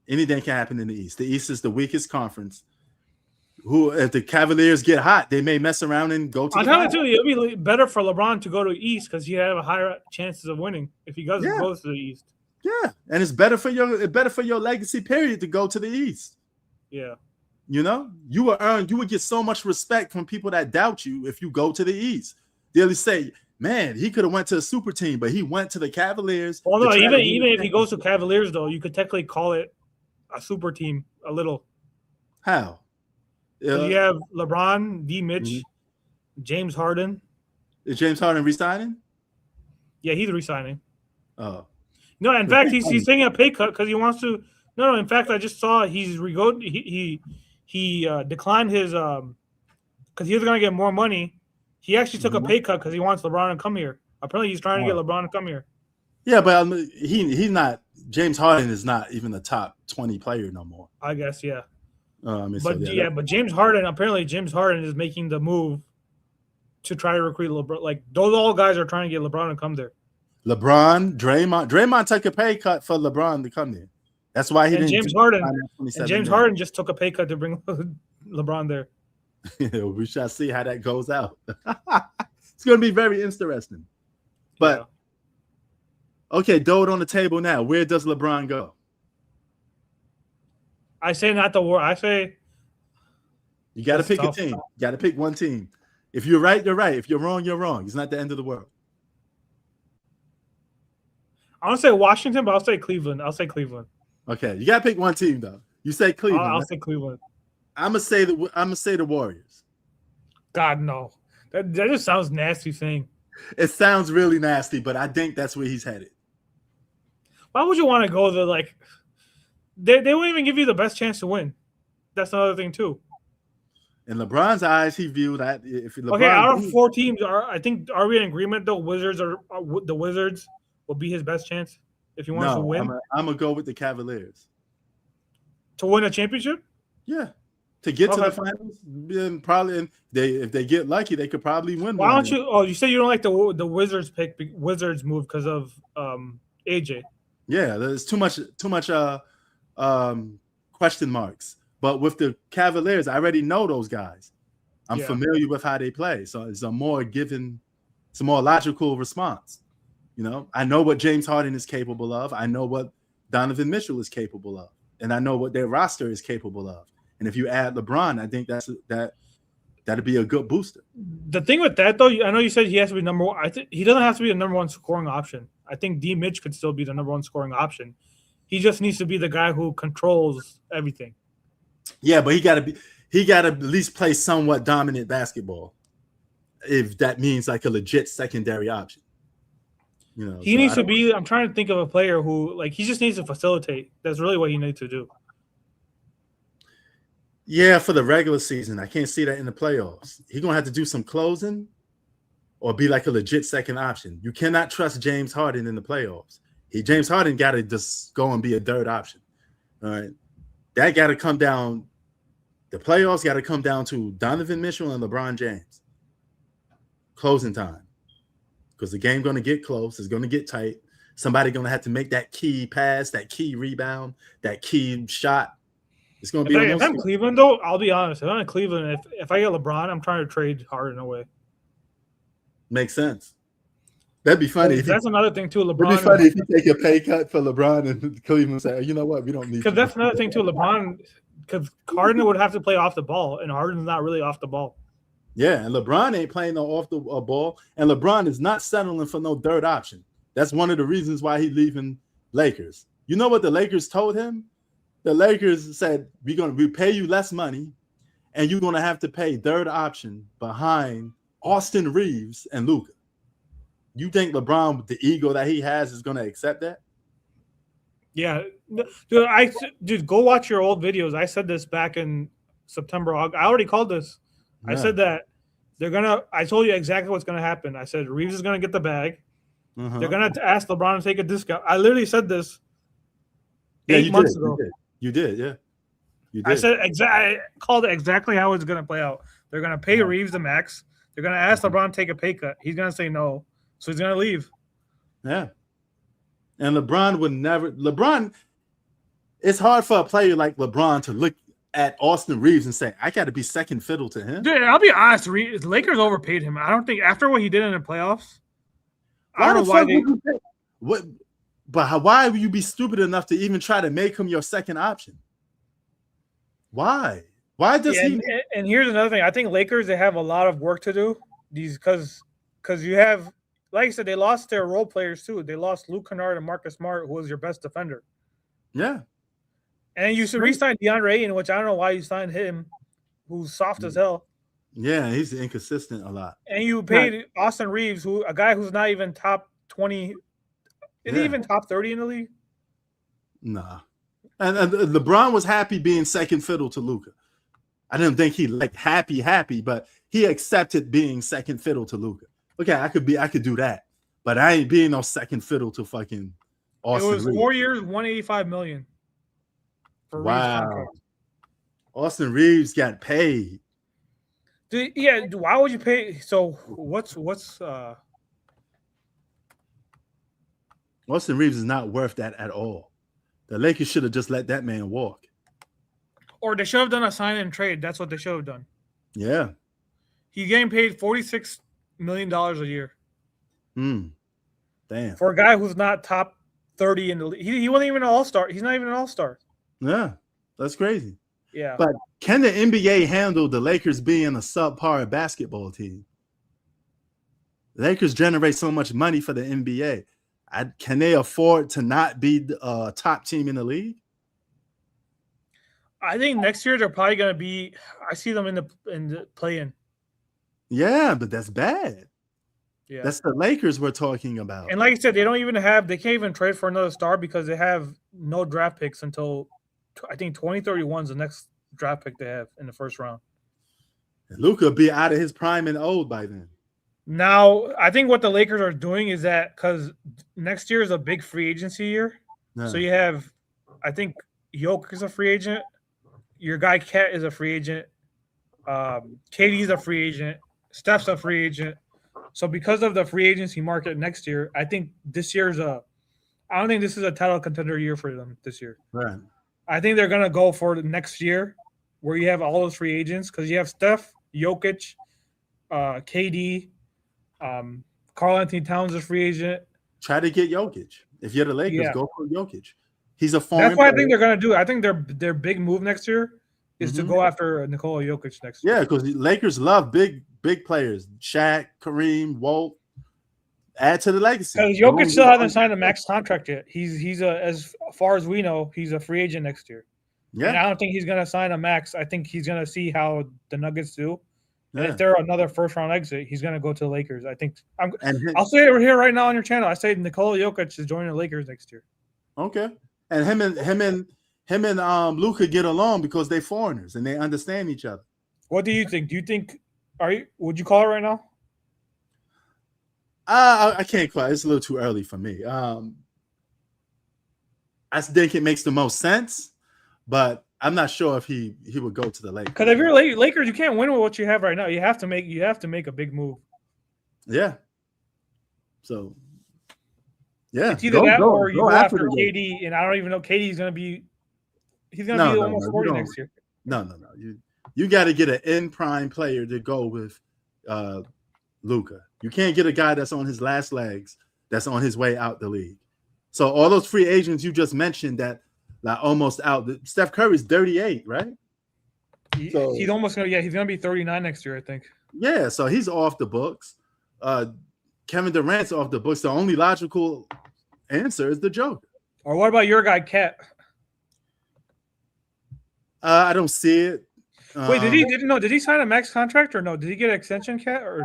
Anything can happen in the East. The East is the weakest conference. If the Cavaliers get hot, they may mess around and go to. I'm telling you, it'll be better for LeBron to go to the East because he have a higher chances of winning if he goes to the East. Yeah, and it's better for your legacy period to go to the East. Yeah, you would get so much respect from people that doubt you if you go to the East. They'll say, "Man, he could have went to a super team, but he went to the Cavaliers." Well, no, even if he goes to Cavaliers, though, you could technically call it a super team a little. How? You have LeBron, Mitch, James Harden. Is James Harden resigning? Yeah, he's resigning. Oh. No, in fact, he's taking a pay cut because he wants to. No. In fact, I just saw he declined his because he was going to get more money. He actually took a pay cut because he wants LeBron to come here. Apparently, he's trying to get LeBron to come here. Yeah, but he's not James Harden is not even a top 20 player no more. I guess, yeah. But But James Harden, apparently James Harden is making the move to try to recruit LeBron. Like those all guys are trying to get LeBron to come there. LeBron, Draymond took a pay cut for LeBron to come there. That's why he and didn't. James Harden just took a pay cut to bring LeBron there. We shall see how that goes out. It's going to be very interesting. But okay, throw it on the table now. Where does LeBron go? I say not the war. I say you got to pick a team. You got to pick one team. If you're right, you're right. If you're wrong, you're wrong. It's not the end of the world. I want to say Washington, but I'll say Cleveland. Okay, you got to pick one team though. You say Cleveland. I'll say Cleveland. I'm gonna say the Warriors. God no, that just sounds nasty saying. It sounds really nasty, but I think that's where he's headed. Why would you want to go there? Like they won't even give you the best chance to win. That's another thing too. In LeBron's eyes, he viewed that if LeBron out of 4 teams, are we in agreement though? The Wizards will be his best chance if he wants to win. I'm gonna go with the Cavaliers to win a championship. Yeah, to get to the finals, then probably if they get lucky, they could probably win. Why don't you? Oh, you say you don't like the Wizards Wizards move because of AJ. Yeah, there's too much question marks. But with the Cavaliers, I already know those guys. I'm familiar with how they play, so it's a more logical response. You know, I know what James Harden is capable of. I know what Donovan Mitchell is capable of, and I know what their roster is capable of. And if you add LeBron, I think that'd be a good booster. The thing with that, though, I know you said he has to be number one. I think he doesn't have to be the number one scoring option. I think D. Mitch could still be the number one scoring option. He just needs to be the guy who controls everything. Yeah, but he got to at least play somewhat dominant basketball. If that means like a legit secondary option. You know, he needs to be. I'm trying to think of a player who he just needs to facilitate. That's really what he needs to do. Yeah, for the regular season, I can't see that in the playoffs. He's gonna have to do some closing, or be like a legit second option. You cannot trust James Harden in the playoffs. James Harden got to just go and be a third option. All right, that got to come down. The playoffs got to come down to Donovan Mitchell and LeBron James. Closing time. Because the game's going to get close. It's going to get tight. Somebody's going to have to make that key pass, that key rebound, that key shot. It's going to be. If I'm Cleveland, though, I'll be honest. If I'm in Cleveland, if I get LeBron, I'm trying to trade Harden away. Makes sense. That'd be funny. That's another thing, too. LeBron. It'd be funny if you take a pay cut for LeBron and Cleveland say, you know what, we don't need. Because that's another thing, too. LeBron, because Harden would have to play off the ball, and Harden's not really off the ball. Yeah, and LeBron ain't playing no off the ball, and LeBron is not settling for no third option. That's one of the reasons why he's leaving Lakers. You know what the Lakers told him? The Lakers said, we pay you less money, and you're gonna have to pay third option behind Austin Reeves and Luka. You think LeBron, with the ego that he has, is gonna accept that? Yeah, dude, go watch your old videos. I said this back in September. I already called this. Yeah. I said that I told you exactly what's gonna happen. I said Reeves is gonna get the bag. Uh-huh. They're gonna ask LeBron to take a discount. I literally said this 8 months ago. You did, yeah. You did. I said I called it exactly how it's gonna play out. They're gonna pay Reeves the max. They're gonna ask LeBron to take a pay cut. He's gonna say no, so he's gonna leave. Yeah. And LeBron would never. It's hard for a player like LeBron to look at Austin Reeves and say, I got to be second fiddle to him. Dude, I'll be honest. The Lakers overpaid him. I don't think after what he did in the playoffs. I don't know why why would you be stupid enough to even try to make him your second option? Why? Why does he? And here's another thing. I think Lakers, they have a lot of work to do. Because you have, like I said, they lost their role players too. They lost Luke Kennard and Marcus Smart, who was your best defender. Yeah. And you should re-sign DeAndre Ayton, which I don't know why you signed him, who's soft as hell. Yeah, he's inconsistent a lot. And you paid Austin Reeves, a guy who's not even top 20. Is he even top 30 in the league? Nah. And LeBron was happy being second fiddle to Luka. I didn't think he happy, but he accepted being second fiddle to Luka. Okay, I could do that, but I ain't being no second fiddle to fucking Austin it was Reeves. 4 years, 185 million for Reeves' Wow. contract. Austin Reeves got paid. Yeah, why would you pay? So what's Austin Reeves is not worth that at all. The Lakers should have just let that man walk. or they should have done a sign and trade. That's what they should have done. Yeah. He's getting paid $46 million a year Damn. for a guy who's not top 30 in the league. He wasn't even an all-star. He's not even an all-star. Yeah. That's crazy. Yeah. But can the NBA handle the Lakers being a subpar basketball team? The Lakers generate so much money for the NBA. Can they afford to not be the top team in the league? I think next year they're probably going to be. I see them in the play-in. Yeah, but that's bad. Yeah, that's the Lakers we're talking about. And like I said, they can't even trade for another star because they have no draft picks until I think 2031 is the next draft pick they have in the first round. Luka be out of his prime and old by then. Now, I think what the Lakers are doing is that because next year is a big free agency year, so you have, I think Jokic is a free agent, your guy Cat is a free agent, KD's a free agent, Steph's a free agent. So because of the free agency market next year, I think this year's I don't think this is a title contender year for them this year. Right. I think they're gonna go for the next year where you have all those free agents because you have Steph, Jokic, KD. Karl Anthony Towns is a free agent. Try to get Jokic. If you're the Lakers, go for Jokic. He's a foreign. That's what I think they're gonna do. I think their big move next year is to go after Nikola Jokic next year. Yeah, because the Lakers love big players. Shaq, Kareem, Walt. Add to the legacy. Because Jokic still hasn't signed a max contract yet. He's as far as we know, he's a free agent next year. Yeah. And I don't think he's gonna sign a max. I think he's gonna see how the Nuggets do. And if they're another first round exit, he's gonna go to the Lakers. I think I'll say it here right now on your channel. I say Nikola Jokic is joining the Lakers next year. Okay. And him and Luka get along because they're foreigners and they understand each other. What do you think? Would you call it right now? I can't quite. It's a little too early for me. I think it makes the most sense, but I'm not sure if he would go to the Lakers. Because if you're Lakers, you can't win with what you have right now. You have to make a big move. Yeah. So yeah, it's either that or you go after KD, and I don't even know KD's gonna be. He's gonna be almost 40 next year. No. You got to get an in prime player to go with Luka. You can't get a guy that's on his last legs, that's on his way out the league. So all those free agents you just mentioned that like almost out. Steph Curry's 38, right? So he's almost gonna. Yeah, he's gonna be 39 next year, I think. Yeah, so he's off the books. Kevin Durant's off the books. The only logical answer is the Joker. Or what about your guy, Cat? I don't see it. Wait, did he sign a max contract or no? Did he get an extension, Cat? Or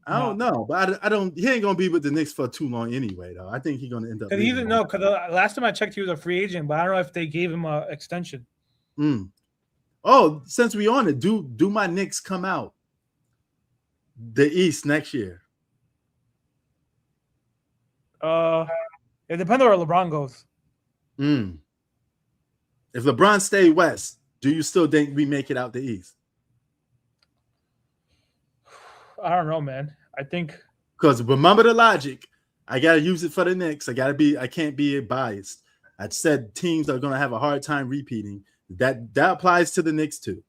I don't know, but I don't. He ain't gonna be with the Knicks for too long anyway, though. I think he's gonna end up. Because last time I checked, he was a free agent, but I don't know if they gave him an extension. Oh, since we on it, do my Knicks come out the East next year? It depends on where LeBron goes. If LeBron stay West, do you still think we make it out the East? I don't know, man. I think because remember the logic. I gotta use it for the Knicks. I can't be biased. I said teams are gonna have a hard time repeating. That applies to the Knicks too.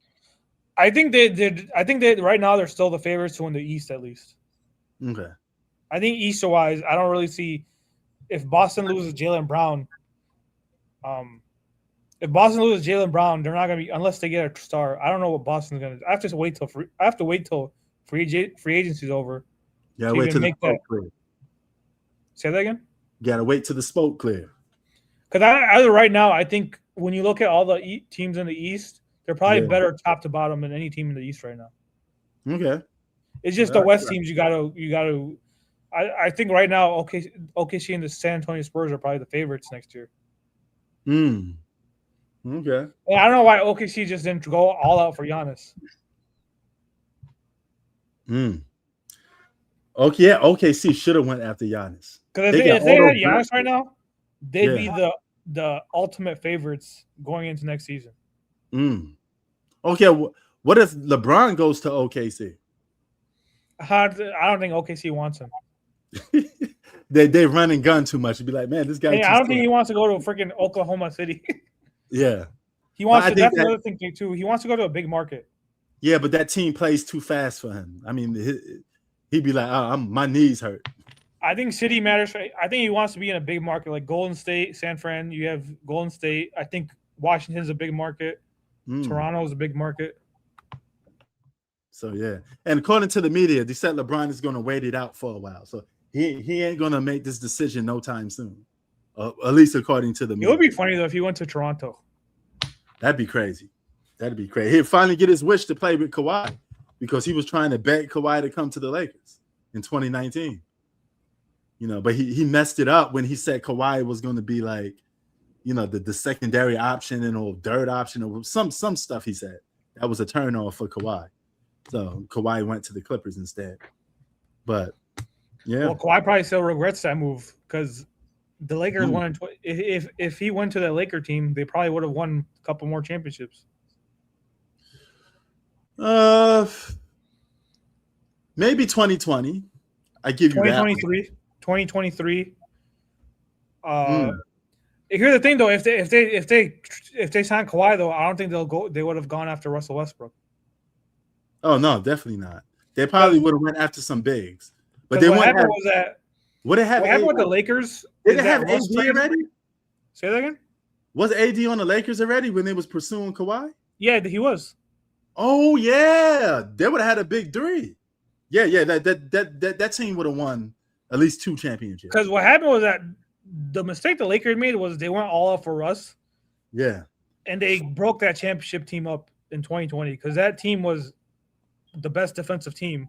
I think they right now they're still the favorites to win the East at least. Okay. I think East-wise, I don't really see if Boston loses Jaylen Brown. If Boston loses Jaylen Brown, they're not gonna be unless they get a star. I don't know what Boston's gonna do. I have to wait till free agency is over. Yeah, wait till the smoke clear. Say that again. Gotta wait till the smoke clear. Because right now, I think when you look at all the teams in the East, they're probably better top to bottom than any team in the East right now. Okay. It's just the West teams you gotta. I think right now, OKC and the San Antonio Spurs are probably the favorites next year. Okay. And I don't know why OKC just didn't go all out for Giannis. Okay, yeah, OKC should have went after Giannis. Because if they had Giannis right now, they'd be the ultimate favorites going into next season. Okay, what if LeBron goes to OKC? I don't think OKC wants him. they run and gun too much. You'd be like, man, this guy. Hey, I don't think he wants to go to freaking Oklahoma City. Yeah, he wants to. That's another thing too. He wants to go to a big market. Yeah, but that team plays too fast for him. I mean, he'd be like, oh, my knees hurt. I think city matters. I think he wants to be in a big market like Golden State, San Fran. You have Golden State. I think Washington's a big market. Toronto's a big market. So yeah, and according to the media, they said LeBron is going to wait it out for a while. So he ain't going to make this decision no time soon. At least according to the media. It would be funny though if he went to Toronto. That'd be crazy. That'd be crazy. He'd finally get his wish to play with Kawhi because he was trying to beg Kawhi to come to the Lakers in 2019. But he messed it up when he said Kawhi was going to be like, the secondary option or third option or some stuff he said. That was a turn off for Kawhi. So Kawhi went to the Clippers instead. But yeah. Well, Kawhi probably still regrets that move because the Lakers won. If he went to the Laker team, they probably would have won a couple more championships. Maybe 2020. I give you 2023. 2023. Here's the thing, though. If they sign Kawhi, though, I don't think they'll go. They would have gone after Russell Westbrook. Oh no, definitely not. They probably would have went after some bigs, but they what wouldn't happened have. was that What happened with the Lakers? Did they have AD already? Say that again. Was AD on the Lakers already when they was pursuing Kawhi? Yeah, he was. Oh yeah, they would have had a big three. Yeah. That team would have won at least 2 championships. Because what happened was that the mistake the Lakers made was they went all out for Russ. Yeah. And they broke that championship team up in 2020 because that team was the best defensive team.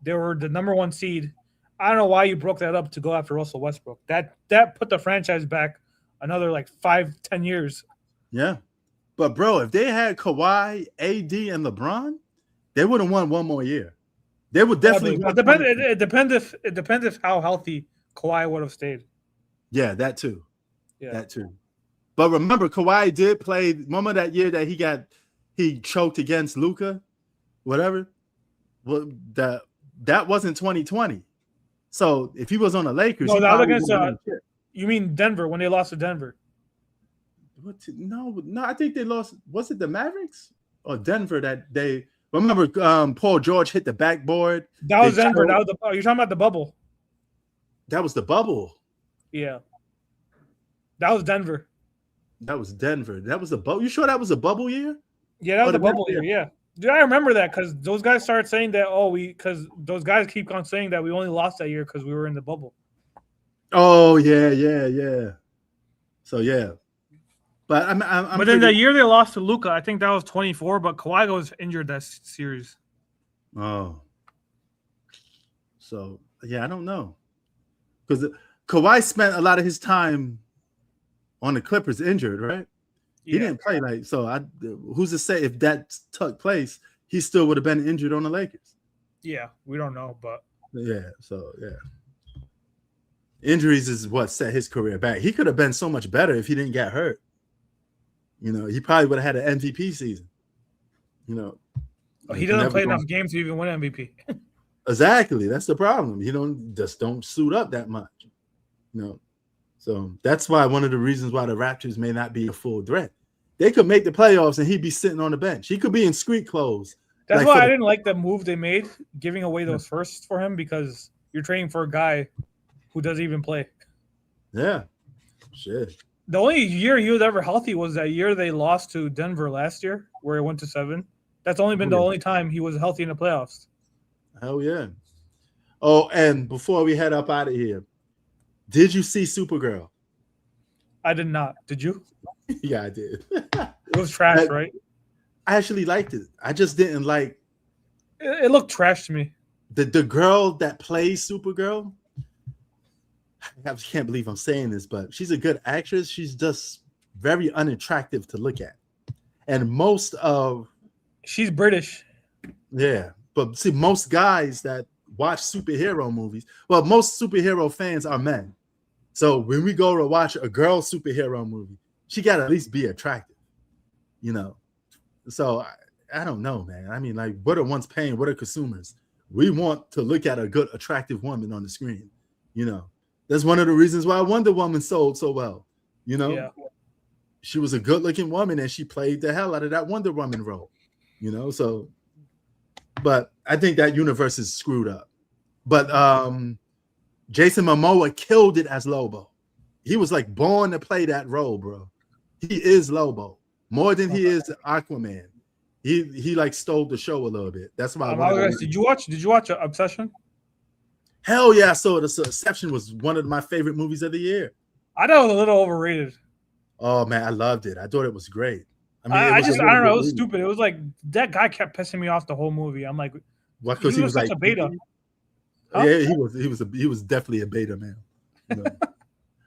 They were the number 1 seed. I don't know why you broke that up to go after Russell Westbrook. That put the franchise back another like 5-10 years. Yeah. But bro, if they had Kawhi, AD, and LeBron, they would have won one more year. They would definitely. It depends if how healthy Kawhi would have stayed. Yeah, that too. Yeah. That too. But remember, Kawhi did play. Remember that year that he choked against Luka, whatever. Well, that wasn't 2020. So if he was on the Lakers, no, that was against. You mean Denver when they lost to Denver? No, I think they lost. Was it the Mavericks or Denver that they? Remember, Paul George hit the backboard. That was Denver. You're talking about the bubble. That was the bubble. Yeah. That was Denver. That was Denver. That was a bubble. You sure that was a bubble year? Yeah, that was a bubble year. Yeah. Dude, I remember that because those guys started saying that. Because those guys keep on saying that we only lost that year because we were in the bubble. Oh yeah. So yeah, but I'm but then the year they lost to Luka, I think that was 24. But Kawhi was injured that series. Oh. So yeah, I don't know because Kawhi spent a lot of his time on the Clippers injured, right? He didn't play who's to say if that took place, he still would have been injured on the Lakers? Yeah, we don't know, but yeah. So yeah, injuries is what set his career back. He could have been so much better if he didn't get hurt. He probably would have had an MVP season. He doesn't play enough games to even win MVP. Exactly, that's the problem. He don't suit up that much. So that's why one of the reasons why the Raptors may not be a full threat. They could make the playoffs and he'd be sitting on the bench. He could be in street clothes. That's why I didn't like the move they made, giving away those firsts for him, because you're trading for a guy who doesn't even play. Yeah. Shit. The only year he was ever healthy was that year they lost to Denver last year, where it went to 7. That's only been the only time he was healthy in the playoffs. Hell yeah. Oh, and before we head up out of here, did you see Supergirl? I did not. Did you? Yeah, I did. It was trash, right? I actually liked it. I just didn't like. It looked trash to me. The girl that plays Supergirl, I can't believe I'm saying this, but she's a good actress. She's just very unattractive to look at. And she's British. Yeah. But see, most guys that watch superhero movies, most superhero fans are men. So when we go to watch a girl superhero movie, she got to at least be attractive, you know. So I don't know, man. I mean, like, what are one's paying? What are consumers? We want to look at a good, attractive woman on the screen, you know. That's one of the reasons why Wonder Woman sold so well, you know. Yeah. She was a good-looking woman, and she played the hell out of that Wonder Woman role, you know. So, but I think that universe is screwed up. But Jason Momoa killed it as Lobo. He was like born to play that role, bro. He is Lobo more than he is Aquaman. He like stole the show a little bit. That's why. Did you watch Obsession? Hell yeah, I saw it. Inception was one of my favorite movies of the year. I thought it was a little overrated. Oh man, I loved it. I thought it was great. I mean, I don't know. It was stupid. It was like that guy kept pissing me off the whole movie. I'm like, what? Because he was like a beta. Huh? Yeah, he was definitely a beta man. You know?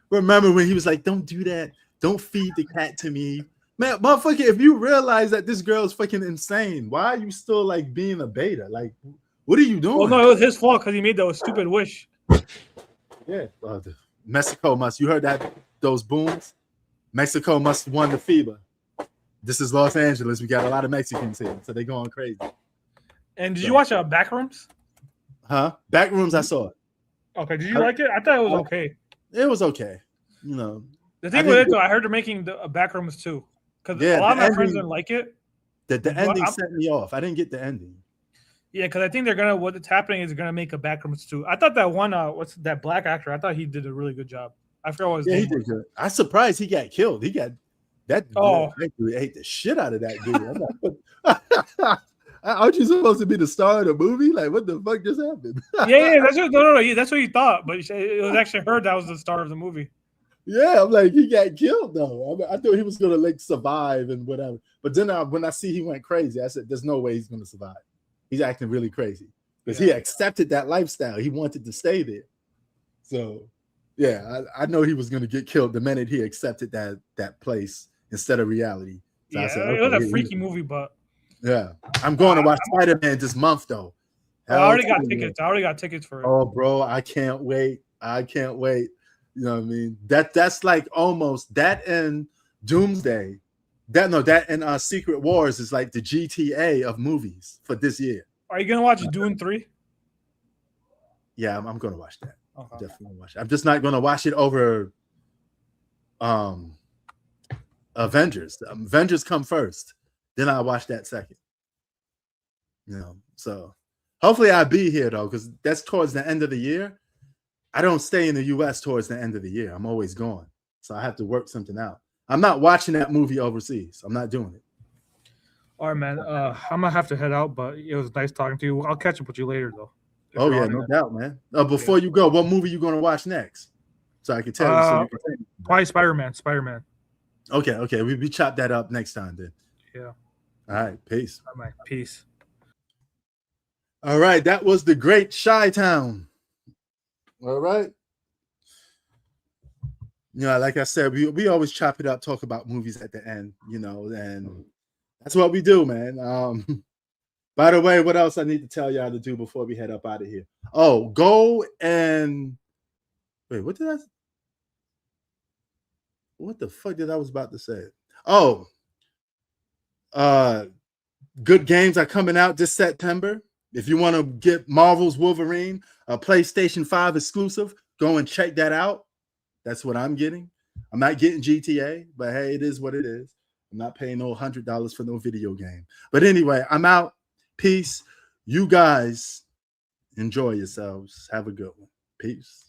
Remember when he was like, "Don't do that. Don't feed the cat to me." Man, motherfucker, if you realize that this girl is fucking insane, why are you still like being a beta? Like, what are you doing? Well, no, it was his fault because he made that stupid wish. Yeah, Mexico must. You heard that? Those booms. Mexico must have won the FIBA. This is Los Angeles. We got a lot of Mexicans here, so they're going crazy. And did you watch Backrooms? Huh? Backrooms, I saw it. Okay, did you like it? I thought it was okay. It was okay. You know. The thing with it, though, I heard they're making a Backrooms too. Because a lot of my friends didn't like it. The ending set me off. I didn't get the ending. Yeah, because I think what's happening is gonna make a Backrooms too. I thought that one, what's that black actor? I thought he did a really good job. I forgot what his name was. He did good. I'm surprised he got killed. He got that. Oh, I ate the shit out of that dude. I'm like, aren't you supposed to be the star of the movie? Like, what the fuck just happened? Yeah, that's what you thought, but it was actually her that was the star of the movie. Yeah, I'm like, he got killed though. I thought he was gonna like survive and whatever. But then when I see he went crazy, I said, "There's no way he's gonna survive. He's acting really crazy because he accepted that lifestyle. He wanted to stay there. So, yeah, I know he was gonna get killed the minute he accepted that place instead of reality. So yeah, I said, okay, it was a freaky movie, but yeah, I'm going to watch Spider-Man this month though. I already got tickets. I already got tickets for it. Oh, bro, I can't wait. You know what I mean? That's like almost that and Doomsday. That and Secret Wars is like the GTA of movies for this year. Are you gonna watch Dune 3? Yeah, I'm gonna watch that. Okay. Definitely watch it. I'm just not gonna watch it over Avengers. Avengers come first, then I'll watch that second. You know, so hopefully I'll be here though, because that's towards the end of the year. I don't stay in the US towards the end of the year. I'm always gone. So I have to work something out. I'm not watching that movie overseas. I'm not doing it. All right, man. I'm gonna have to head out, but it was nice talking to you. I'll catch up with you later, though. Oh yeah, no doubt, man. Before you go, what movie you gonna watch next? So I can tell you. So you can tell me. Probably Spider-Man. Okay. We chop that up next time then. Yeah. All right. Peace. All right. Peace. All right. That was the great Chi-Town. All right. You know, like I said, we always chop it up, talk about movies at the end, you know, and that's what we do, man. By the way, what else I need to tell y'all to do before we head up out of here? Oh, go and wait, what the fuck did I was about to say? Oh, good games are coming out this September. If you want to get Marvel's Wolverine, a PlayStation 5 exclusive, go and check that out. That's what I'm getting. I'm not getting GTA, but hey, it is what it is. I'm not paying no $100 for no video game. But anyway, I'm out. Peace. You guys enjoy yourselves. Have a good one. Peace.